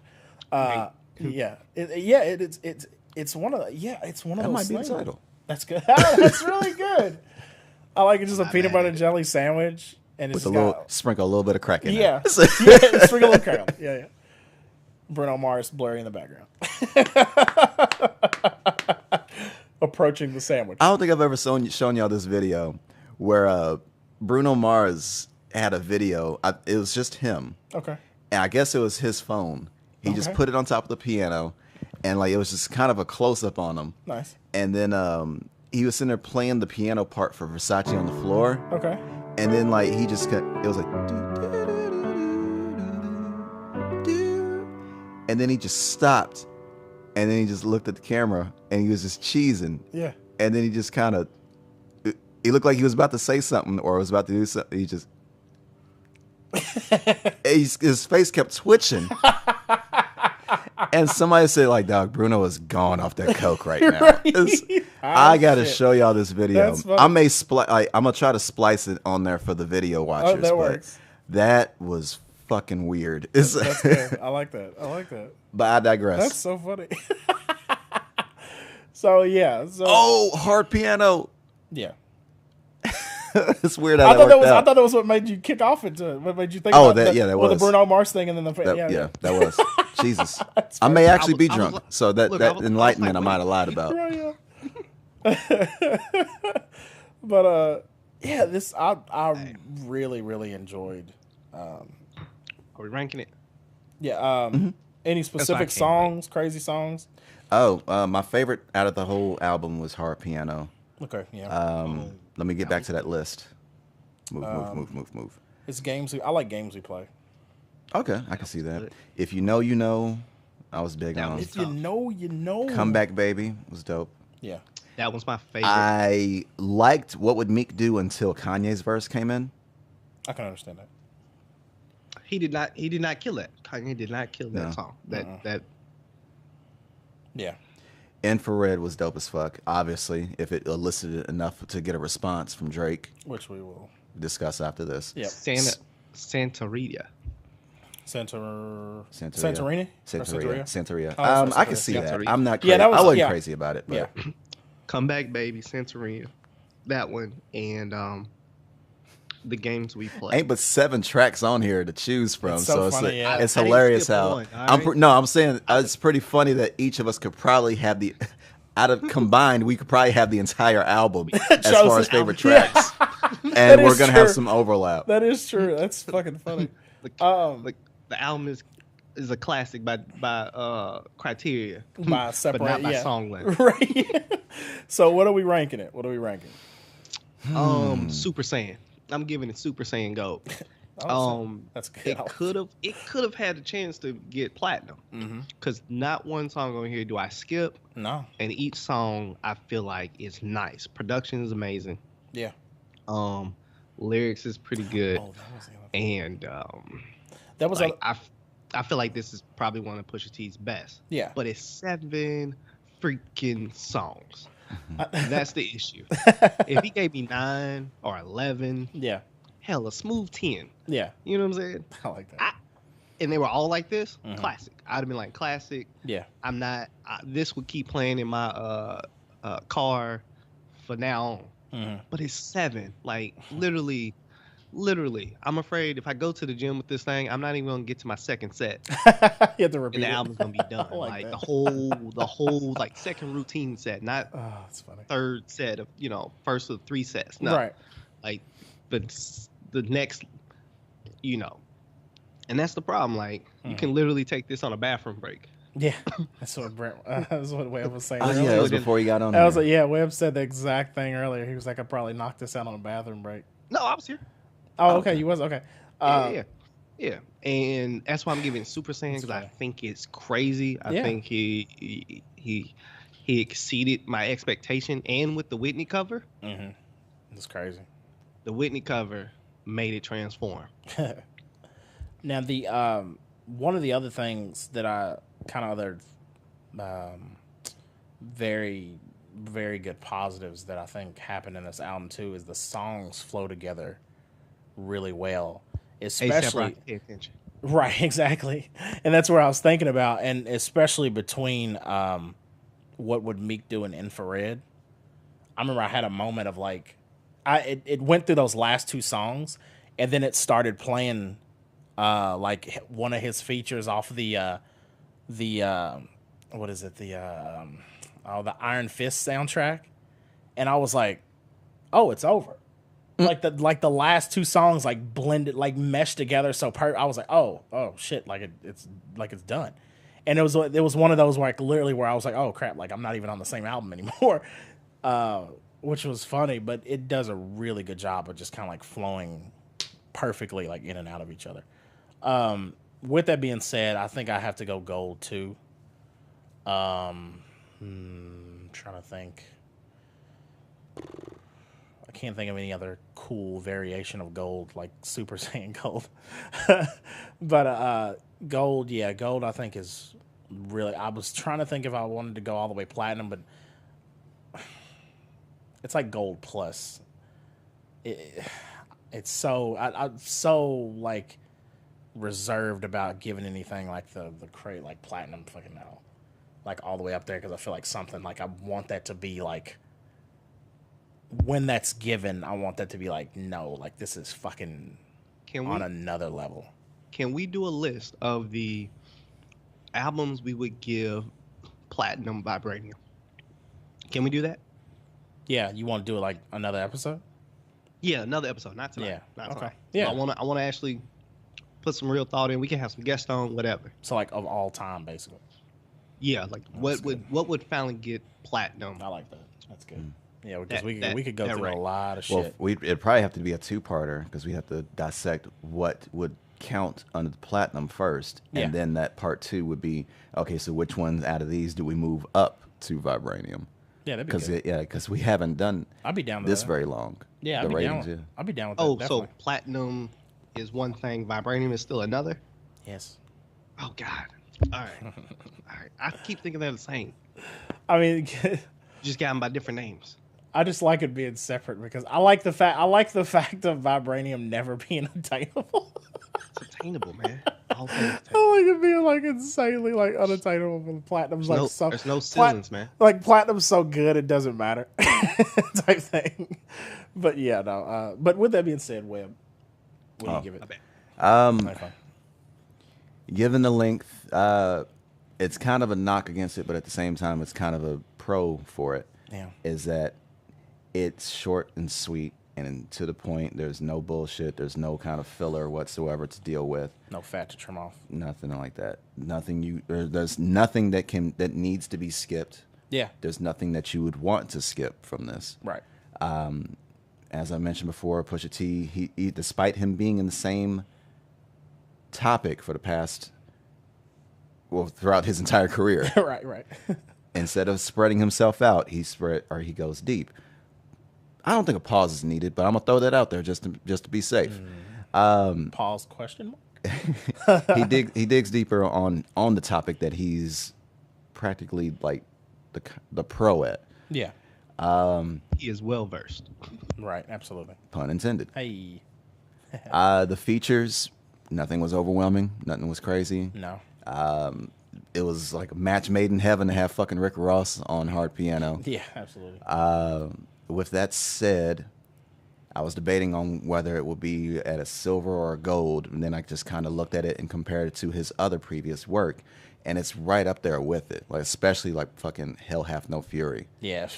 It's one of That those might be the things. title. That's good. That's really good. I like it, just a peanut butter and jelly sandwich, and it's Sprinkle a little bit of crack in yeah, there. sprinkle a little crack on it. Yeah. Bruno Mars blurry in the background. Approaching the sandwich. I don't think I've ever shown y'all this video where Bruno Mars had a video. It was just him. Okay. And I guess it was his phone. He just put it on top of the piano, and it was just kind of a close up on him. Nice. And then he was sitting there playing the piano part for Versace on the floor. Okay. And then he just it was like, and then he just stopped, and then he just looked at the camera, and he was just cheesing. Yeah. And then he just kind of, he looked like he was about to say something or was about to do something. He just, his face kept twitching. And somebody said, dog, Bruno is gone off that coke right now. I got to show y'all this video. I may I'm going to try to splice it on there for the video watchers. Oh, that works. That was fucking weird. That's good. I like that. But I digress. That's so funny. So hard piano. Yeah. It's weird. I thought that was what made you kick off into it. What made you think? That was the Bruno Mars thing, and then that was. Jesus, I may actually be drunk, so that enlightenment I might have lied about. But this I really really enjoyed. Are we ranking it? Yeah. Any specific songs? Crazy songs? Oh, my favorite out of the whole album was Hard Piano. Okay. Yeah. Let me get back to that list. Move. It's games. I like games we play. Okay, I can see that. If you know, you know. I was big on. If you know, you know. Come Back Baby was dope. Yeah. That was my favorite. I liked What Would Meek Do until Kanye's verse came in. I can understand that. He did not kill that. Kanye did not kill that song. That. Yeah. Infrared was dope as fuck. Obviously, if it elicited enough to get a response from Drake, which we will discuss after this. Yeah. Santeria. Santorini. I can see that. I'm not crazy. Yeah, I wasn't crazy about it. But. Yeah. Come Back Baby, Santorini. That one. And the games we play. Ain't but 7 tracks on here to choose from. It's so funny, it's hilarious how. I'm saying it's pretty funny that each of us could probably have combined, we could probably have the entire album as far as favorite tracks. And we're going to have some overlap. That is true. That's fucking funny. The album is is a classic by criteria, By but separate, not by yeah. song length. Right. So what are we ranking it? What are we ranking? Super Saiyan. I'm giving it Super Saiyan Gold. That's good. It could have had a chance to get platinum, because not one song on here do I skip. No. And each song I feel like is nice. Production is amazing. Yeah. Lyrics is pretty good. Oh, that was the other And that was like, I feel like this is probably one of Pusha T's best. Yeah. But it's 7 freaking songs. That's the issue. If he gave me 9 or 11, yeah. hell, a smooth 10. Yeah. You know what I'm saying? I like that. And they were all like this, classic. I'd have been like, classic. Yeah. I'm not. This would keep playing in my car for now on. But it's 7. Like literally. I'm afraid if I go to the gym with this thing, I'm not even gonna get to my second set, You have to repeat and the it. album's gonna be done. like like that. the whole like second routine set, not Oh, that's funny. third set of first of 3 sets. No, Right. like the next, and that's the problem. Like you can literally take this on a bathroom break. Yeah. That's what Brent. That's what Webb was saying. Oh, earlier. yeah, that was before he got on. I was here. like, yeah, Webb said the exact thing earlier. He was like, I probably knocked this out on a bathroom break. No, I was here. Oh, okay. You was okay. Yeah. And that's why I'm giving Super Saiyan, because I think it's crazy. I think he exceeded my expectation, and with the Whitney cover, It's crazy. the Whitney cover made it transform. Now the one of the other things that I kind of other very, very good positives that I think happened in this album too is the songs flow together really well, especially Pay attention. right, exactly, and that's where I was thinking about, and especially between what would Meek do in Infrared. I remember I had a moment of like, it went through those last 2 songs, and then it started playing like one of his features off the what is it, the Iron Fist soundtrack, and I was like, oh, it's over. Like the last 2 songs like blended, like meshed together so I was like, oh shit, like it's done. And it was one of those where like literally where I was like, oh crap, like I'm not even on the same album anymore. Which was funny, but it does a really good job of just kind of like flowing perfectly like in and out of each other. With that being said, I think I have to go Gold too. Trying to think. I can't think of any other cool variation of Gold like Super Saiyan Gold. But Gold, yeah, Gold I think is really, I was trying to think if I wanted to go all the way platinum, but it's like Gold plus. It's so I'm so like reserved about giving anything like the crate like platinum fucking no, like all the way up there, because I feel like something like I want that to be like, when that's given, I want that to be like, no, like this is fucking on another level. Can we do a list of the albums we would give platinum vibranium? Can we do that? Yeah, you want to do it like another episode? Yeah, another episode, not tonight. Yeah, Not okay. tonight. Yeah, I want to actually put some real thought in. We can have some guests on, whatever. so like of all time, basically. Yeah, like what would finally get platinum? I like that. That's good. Yeah, because we could go through right. a lot of Well, shit. it'd probably have to be a 2-parter because we have to dissect what would count under the platinum first, Yeah. and then that part 2 would be okay. So which ones out of these do we move up to vibranium? Yeah, that'd be good. Because we haven't done I'd be down with this that. very long. Yeah, the I'd be down. ratings. I'd be down with that. Oh, definitely. so platinum is one thing, vibranium is still another? Yes. Oh, God. All right. All right. I keep thinking they're the same. I mean, Just got them by different names. I just like it being separate because I like the fact of vibranium never being attainable. It's attainable, man. All things attainable. I like it being like insanely like unattainable, but platinum's like so. There's no ceilings, man. Like platinum's so good it doesn't matter, type thing. But yeah, no. But with that being said, Webb, what do you give it? Okay. Given the length, it's kind of a knock against it, but at the same time, it's kind of a pro for it. Yeah. Is that it's short and sweet, and to the point. There's no bullshit. There's no kind of filler whatsoever to deal with. No fat to trim off. Nothing like that. There's nothing that needs to be skipped. Yeah. There's nothing that you would want to skip from this. Right. As I mentioned before, Pusha T, he despite him being in the same topic for the past, throughout his entire career, right. instead of spreading himself out, he goes deep. I don't think a pause is needed, but I'm gonna throw that out there just to be safe. Pause question mark. He digs deeper on the topic that he's practically like the pro at. Yeah. He is well versed. Right. Absolutely. Pun intended. Hey. The features, nothing was overwhelming. Nothing was crazy. No. It was like a match made in heaven to have fucking Rick Ross on hard piano. Yeah. Absolutely. With that said, I was debating on whether it would be at a silver or a gold, and then I just kind of looked at it and compared it to his other previous work, and it's right up there with it. Like especially like fucking Hell Hath No Fury. Yeah.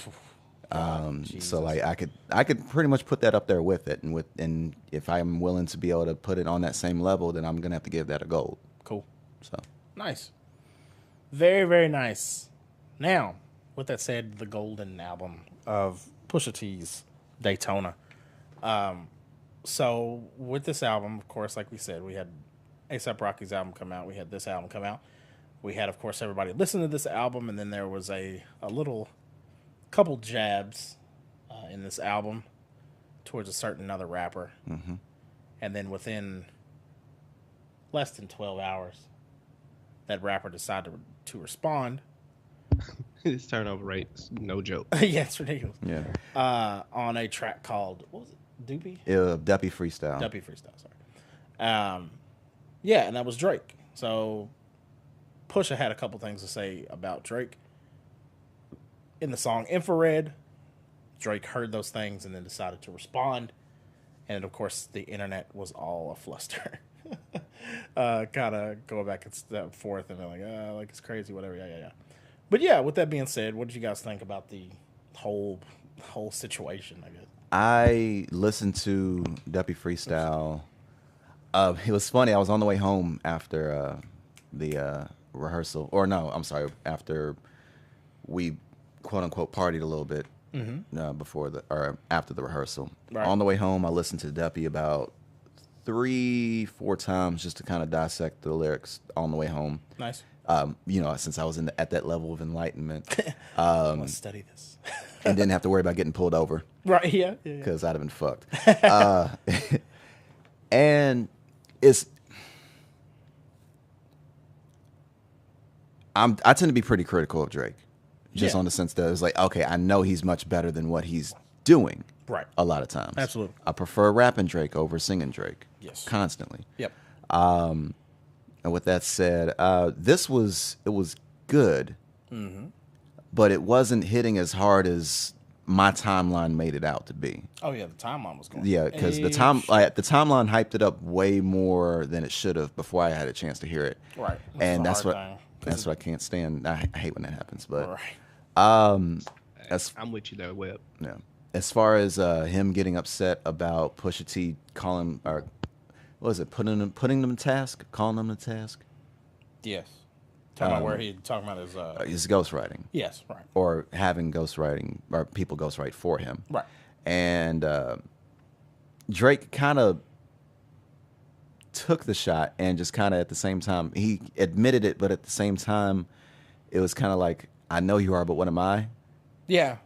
So like I could pretty much put that up there with it, and if I'm willing to be able to put it on that same level, then I'm gonna have to give that a gold. Cool. So Nice. Very, very nice. Now, with that said, the golden album of Pusha T's Daytona. So with this album, of course, like we said, we had A$AP Rocky's album come out. We had this album come out. We had, of course, everybody listen to this album, and then there was a little couple jabs in this album towards a certain other rapper. Mm-hmm. And then within less than 12 hours, that rapper decided to respond. His turnover rate is no joke. Yeah, it's ridiculous. yeah, On a track called, what was it? Doopy? Duppy Freestyle. Duppy Freestyle, sorry. Yeah, and that was Drake. So Pusha had a couple things to say about Drake. In the song Infrared, Drake heard those things and then decided to respond. And, of course, the internet was all afluster. Kind of go back and step forth and be like it's crazy, whatever. Yeah. But yeah, with that being said, what did you guys think about the whole situation? I guess I listened to Duppy Freestyle. It was funny. I was on the way home after the rehearsal, or no, I'm sorry, after we quote unquote partied a little bit after the rehearsal. Right. On the way home, I listened to Duppy about 3-4 times just to kind of dissect the lyrics on the way home. nice. Since I was at that level of enlightenment, I'm gonna study this. and didn't have to worry about getting pulled over Right? Yeah. because I'd have been fucked. And I tend to be pretty critical of Drake, just Yeah. on the sense that it's like, okay, I know he's much better than what he's doing. Right. A lot of times. Absolutely. I prefer rapping Drake over singing Drake. Yes. Constantly. Yep. And with that said, it was good, but it wasn't hitting as hard as my timeline made it out to be. Oh yeah, the timeline was going. Yeah, because the timeline hyped it up way more than it should have before I had a chance to hear it. Right. And That's that's the hard what thing. that's what I can't stand. I hate when that happens. But Right. I'm with you there, Webb. yeah, as far as him getting upset about Pusha T calling, or what was it, putting them to task, calling them to task, Yes. Talking about where he talking about his. his ghostwriting. Yes. Right. Or having ghostwriting, or people ghostwrite for him. Right. And Drake kind of took the shot and just kind of at the same time, he admitted it, but at the same time, it was kind of like, I know you are, but what am I Yeah.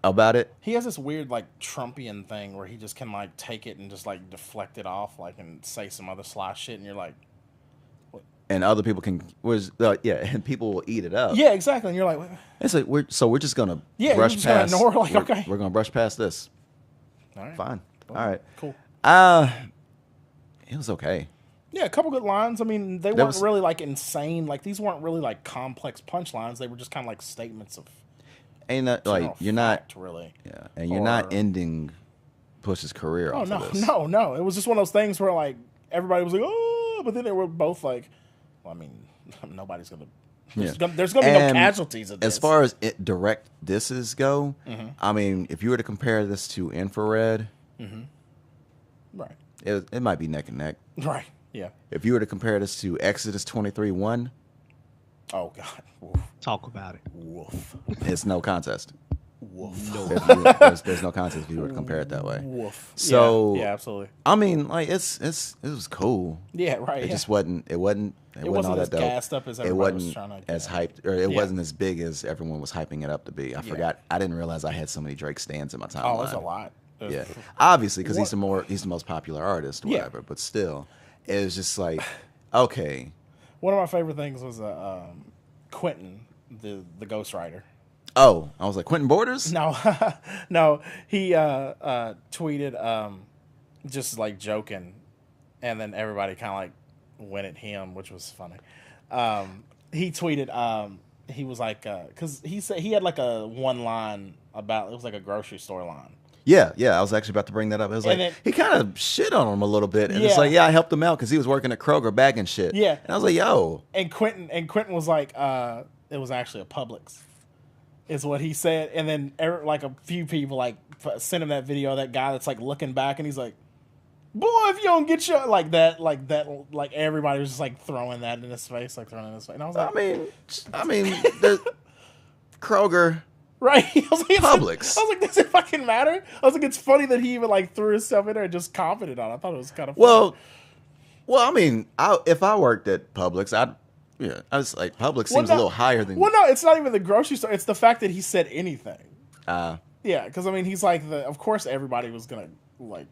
about it? He has this weird like Trumpian thing where he just can like take it and just like deflect it off, like, and say some other sly shit, and you're like, And other people can, and people will eat it up. yeah, exactly. And you're like, It's like, we're just going to Yeah, you're brush just gonna past. ignore, like, we're, okay. We're going to brush past this. all right, Fine. Cool. All right. Cool. It was okay. Yeah, a couple good lines. I mean, they There weren't was- really like insane. Like these weren't really like complex punchlines. They were just kind of like statements of Ain't that, like, general you're not, fact, really. yeah, and you're not Or- ending Push's career Oh off no, of this. no! It was just one of those things where like everybody was like, "Oh," but then they were both like, "Well, I mean, nobody's gonna. There's Yeah. gonna be no And casualties of this." As far as direct disses go, Mm-hmm. I mean, if you were to compare this to Infrared, Right. It might be neck and neck. Right. Yeah. If you were to compare this to Exodus 23:1, Oh God. Woof. Talk about it. Woof. it's no contest. Woof. There's no contest if you were to compare it that way. Woof. So yeah, absolutely. I mean, like it was cool. Yeah. Right. It yeah. just wasn't all wasn't that as dope. gassed up as It everybody was wasn't trying to as get. hyped, or it Yeah. wasn't as big as everyone was hyping it up to be. I forgot. I didn't realize I had so many Drake stands in my timeline. Oh, there's a lot. Yeah, obviously because he's What- the most popular artist, Yeah. whatever. But still, it was just like, okay, One of my favorite things was Quentin, the ghostwriter. oh, I was like Quentin Borders. No, no, he tweeted just like joking, and then everybody kind of like went at him, which was funny. He tweeted, he was like, because he said he had like a one line about, it was like a grocery store line. Yeah, I was actually about to bring that up. It was like And then- he kind of shit on him a little bit, and it's Yeah. like, yeah, I helped him out because he was working at Kroger bagging shit. Yeah. and I was like, yo, And Quentin was like, it was actually a Publix, is what he said. And then like a few people like sent him that video of that guy that's like looking back, and he's like, boy, if you don't get your like everybody was just like throwing that in his face, like throwing it in his face. And I was like, I mean, the Kroger. right? I was like, Publix. I was like, does it fucking matter? I was like, it's funny that he even like threw himself in there and just commented on it. I thought it was kind of funny. Well, I mean, if I worked at Publix, I was like, Publix seems a little higher than. Well, no, it's not even the grocery store. It's the fact that he said anything. Uh, Yeah, because I mean, he's like of course, everybody was gonna like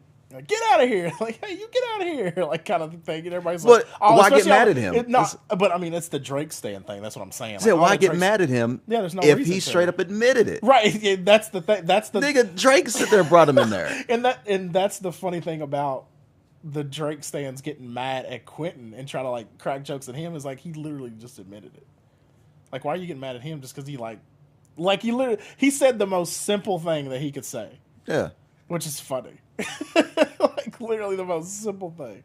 get out of here, like, hey, you get out of here, like kind of thing. And everybody's like, But why get especially mad at him? But I mean, it's the Drake stand thing. That's what I'm saying. yeah, Like, why all the get Drake's- mad at him? Yeah, there's no if reason he to. straight up admitted it. Right. Yeah, that's the thing. That's the Nigga, Drake sit there brought him in there. and that's the funny thing about the Drake stands getting mad at Quentin and trying to like crack jokes at him is like he literally just admitted it. Like, why are you getting mad at him just because he said the most simple thing that he could say, Yeah, which is funny. Like literally the most simple thing.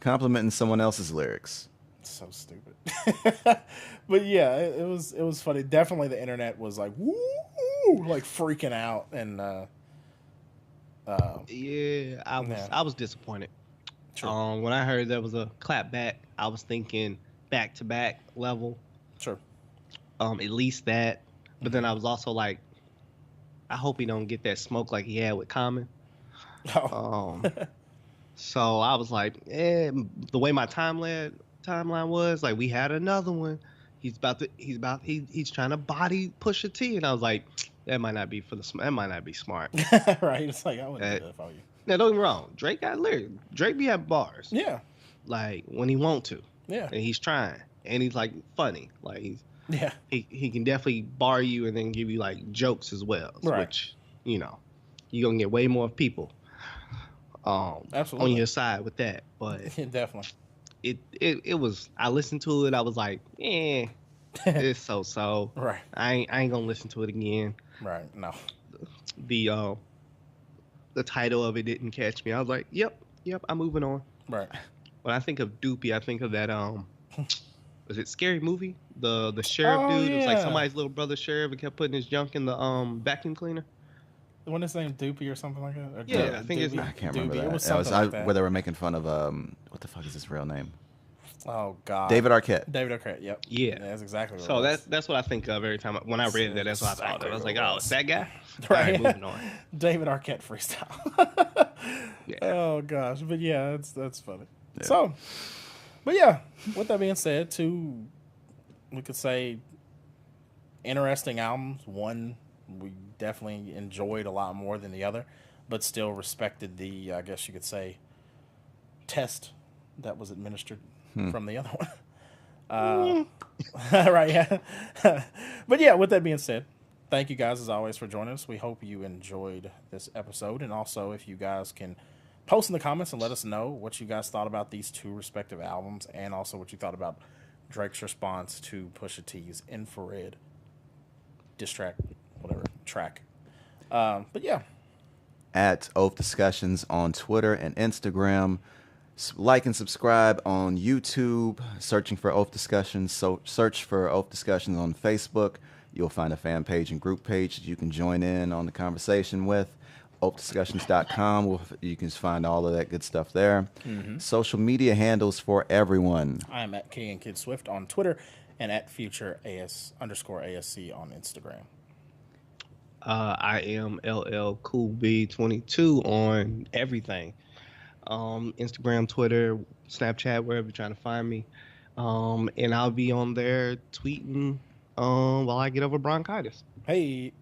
complimenting someone else's lyrics. So stupid. But yeah, it was funny. Definitely the internet was like woo, like freaking out and Yeah, Man. I was disappointed. Sure. When I heard there was a clap back, I was thinking back to back level, sure. at least that. But then I was also like, I hope he don't get that smoke like he had with Common. Oh. So I was like, the way my timeline was, like we had another one. He's trying to body Pusha T, and I was like, that might not be that might not be smart. Right. It's like I wouldn't do that if I were you. Now don't get me wrong, Drake got lyrics. Drake be at bars, Yeah. like when he want to, Yeah. and he's trying, and he's like funny, like Yeah. he can definitely bar you and then give you like jokes as well, Right. which you're gonna get way more people Absolutely. on your side with that. But Yeah, definitely. it was, I listened to it, I was like, it's so. Right. I ain't gonna listen to it again. Right. No. The title of it didn't catch me. I was like, yep, I'm moving on. Right. When I think of Doopy, I think of that was it Scary Movie? The sheriff Oh, dude. It was like yeah. somebody's little brother sheriff and kept putting his junk in the vacuum cleaner. Wasn't his name Doopy or something like that? Or Yeah, I think it's- Doobie? I can't remember Doobie. that. It was That was something like that. where they were making fun of what the fuck is his real name? Oh God. David Arquette. David Arquette. Yep. Yeah. That's exactly what So it was. that's what I think of every time when I read that. That's what I thought of. I was like, oh, it's that guy. Right. All right, moving on. David Arquette freestyle. Yeah. Oh gosh, but yeah, that's funny. Yeah. So, but yeah, with that being said, two, we could say, interesting albums. One we definitely enjoyed a lot more than the other, but still respected the, I guess you could say, test that was administered from the other one. Right, yeah. But yeah, with that being said, thank you guys as always for joining us. We hope you enjoyed this episode. And also, if you guys can post in the comments and let us know what you guys thought about these two respective albums, and also what you thought about Drake's response to Pusha T's Infrared diss track, whatever track. But yeah, At OafDiscussions on Twitter and Instagram. Like and subscribe on YouTube. Searching for OafDiscussions. So search for OafDiscussions on Facebook. You'll find a fan page and group page that you can join in on the conversation with. OafDiscussions.com. You can find all of that good stuff there. Social media handles for everyone. I am at K and Kid Swift on Twitter and at future_ASC on Instagram. I am LL Cool B22 on everything. Instagram, Twitter, Snapchat, wherever you're trying to find me. And I'll be on there tweeting while I get over bronchitis. Hey.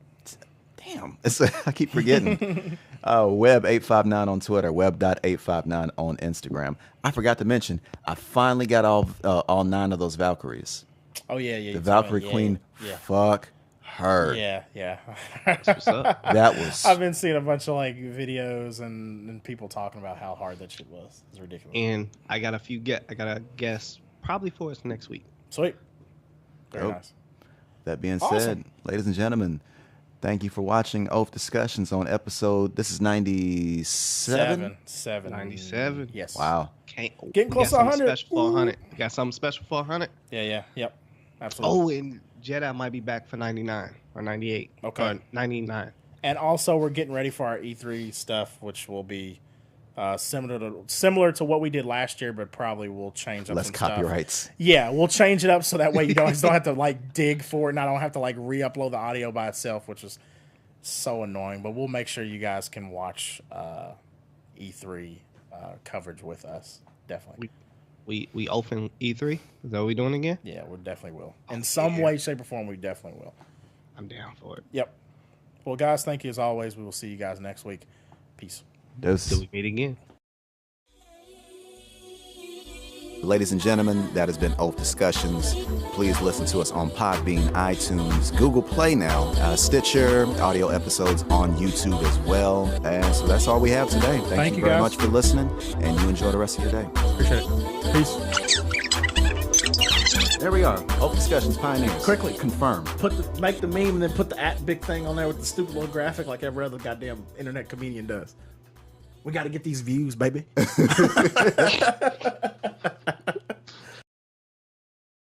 Damn. I keep forgetting. Web859 on Twitter, web.859 on Instagram. I forgot to mention, I finally got all 9 of those Valkyries. Oh, yeah. The Valkyrie Queen, fuck her. Yeah. That's what's up. That was... I've been seeing a bunch of like videos and people talking about how hard that shit was. It's ridiculous. And I got a guest probably for us next week. Sweet. Very nice. That being said, ladies and gentlemen, thank you for watching OAF Discussions on episode, this is 97? 97. Yes. Wow. Getting close to 100. Special for 100. Got something special for 100? Yeah. Yep. Absolutely. Oh, and Jedi might be back for 99 or 98. Okay. Or 99. And also, we're getting ready for our E3 stuff, which will be similar to what we did last year, but probably we'll change up less some copyrights. Stuff. Yeah, we'll change it up so that way you don't have to like dig for it, and I don't have to like re-upload the audio by itself, which is so annoying. But we'll make sure you guys can watch E3 coverage with us. Definitely. We open E3? Is that what we doing again? Yeah, we definitely will. In some way, shape, or form, we definitely will. I'm down for it. Yep. Well, guys, thank you as always. We will see you guys next week. Peace. Till we meet again. Ladies and gentlemen, that has been OAF Discussions. Please listen to us on Podbean, iTunes, Google Play now, Stitcher, audio episodes on YouTube as well. And so that's all we have today. Thank you very much for listening, and you enjoy the rest of your day. Appreciate it. Peace. There we are. OAF Discussions pioneers. Quickly. Confirmed. Make the meme and then put the @ big thing on there with the stupid little graphic like every other goddamn internet comedian does. We got to get these views, baby.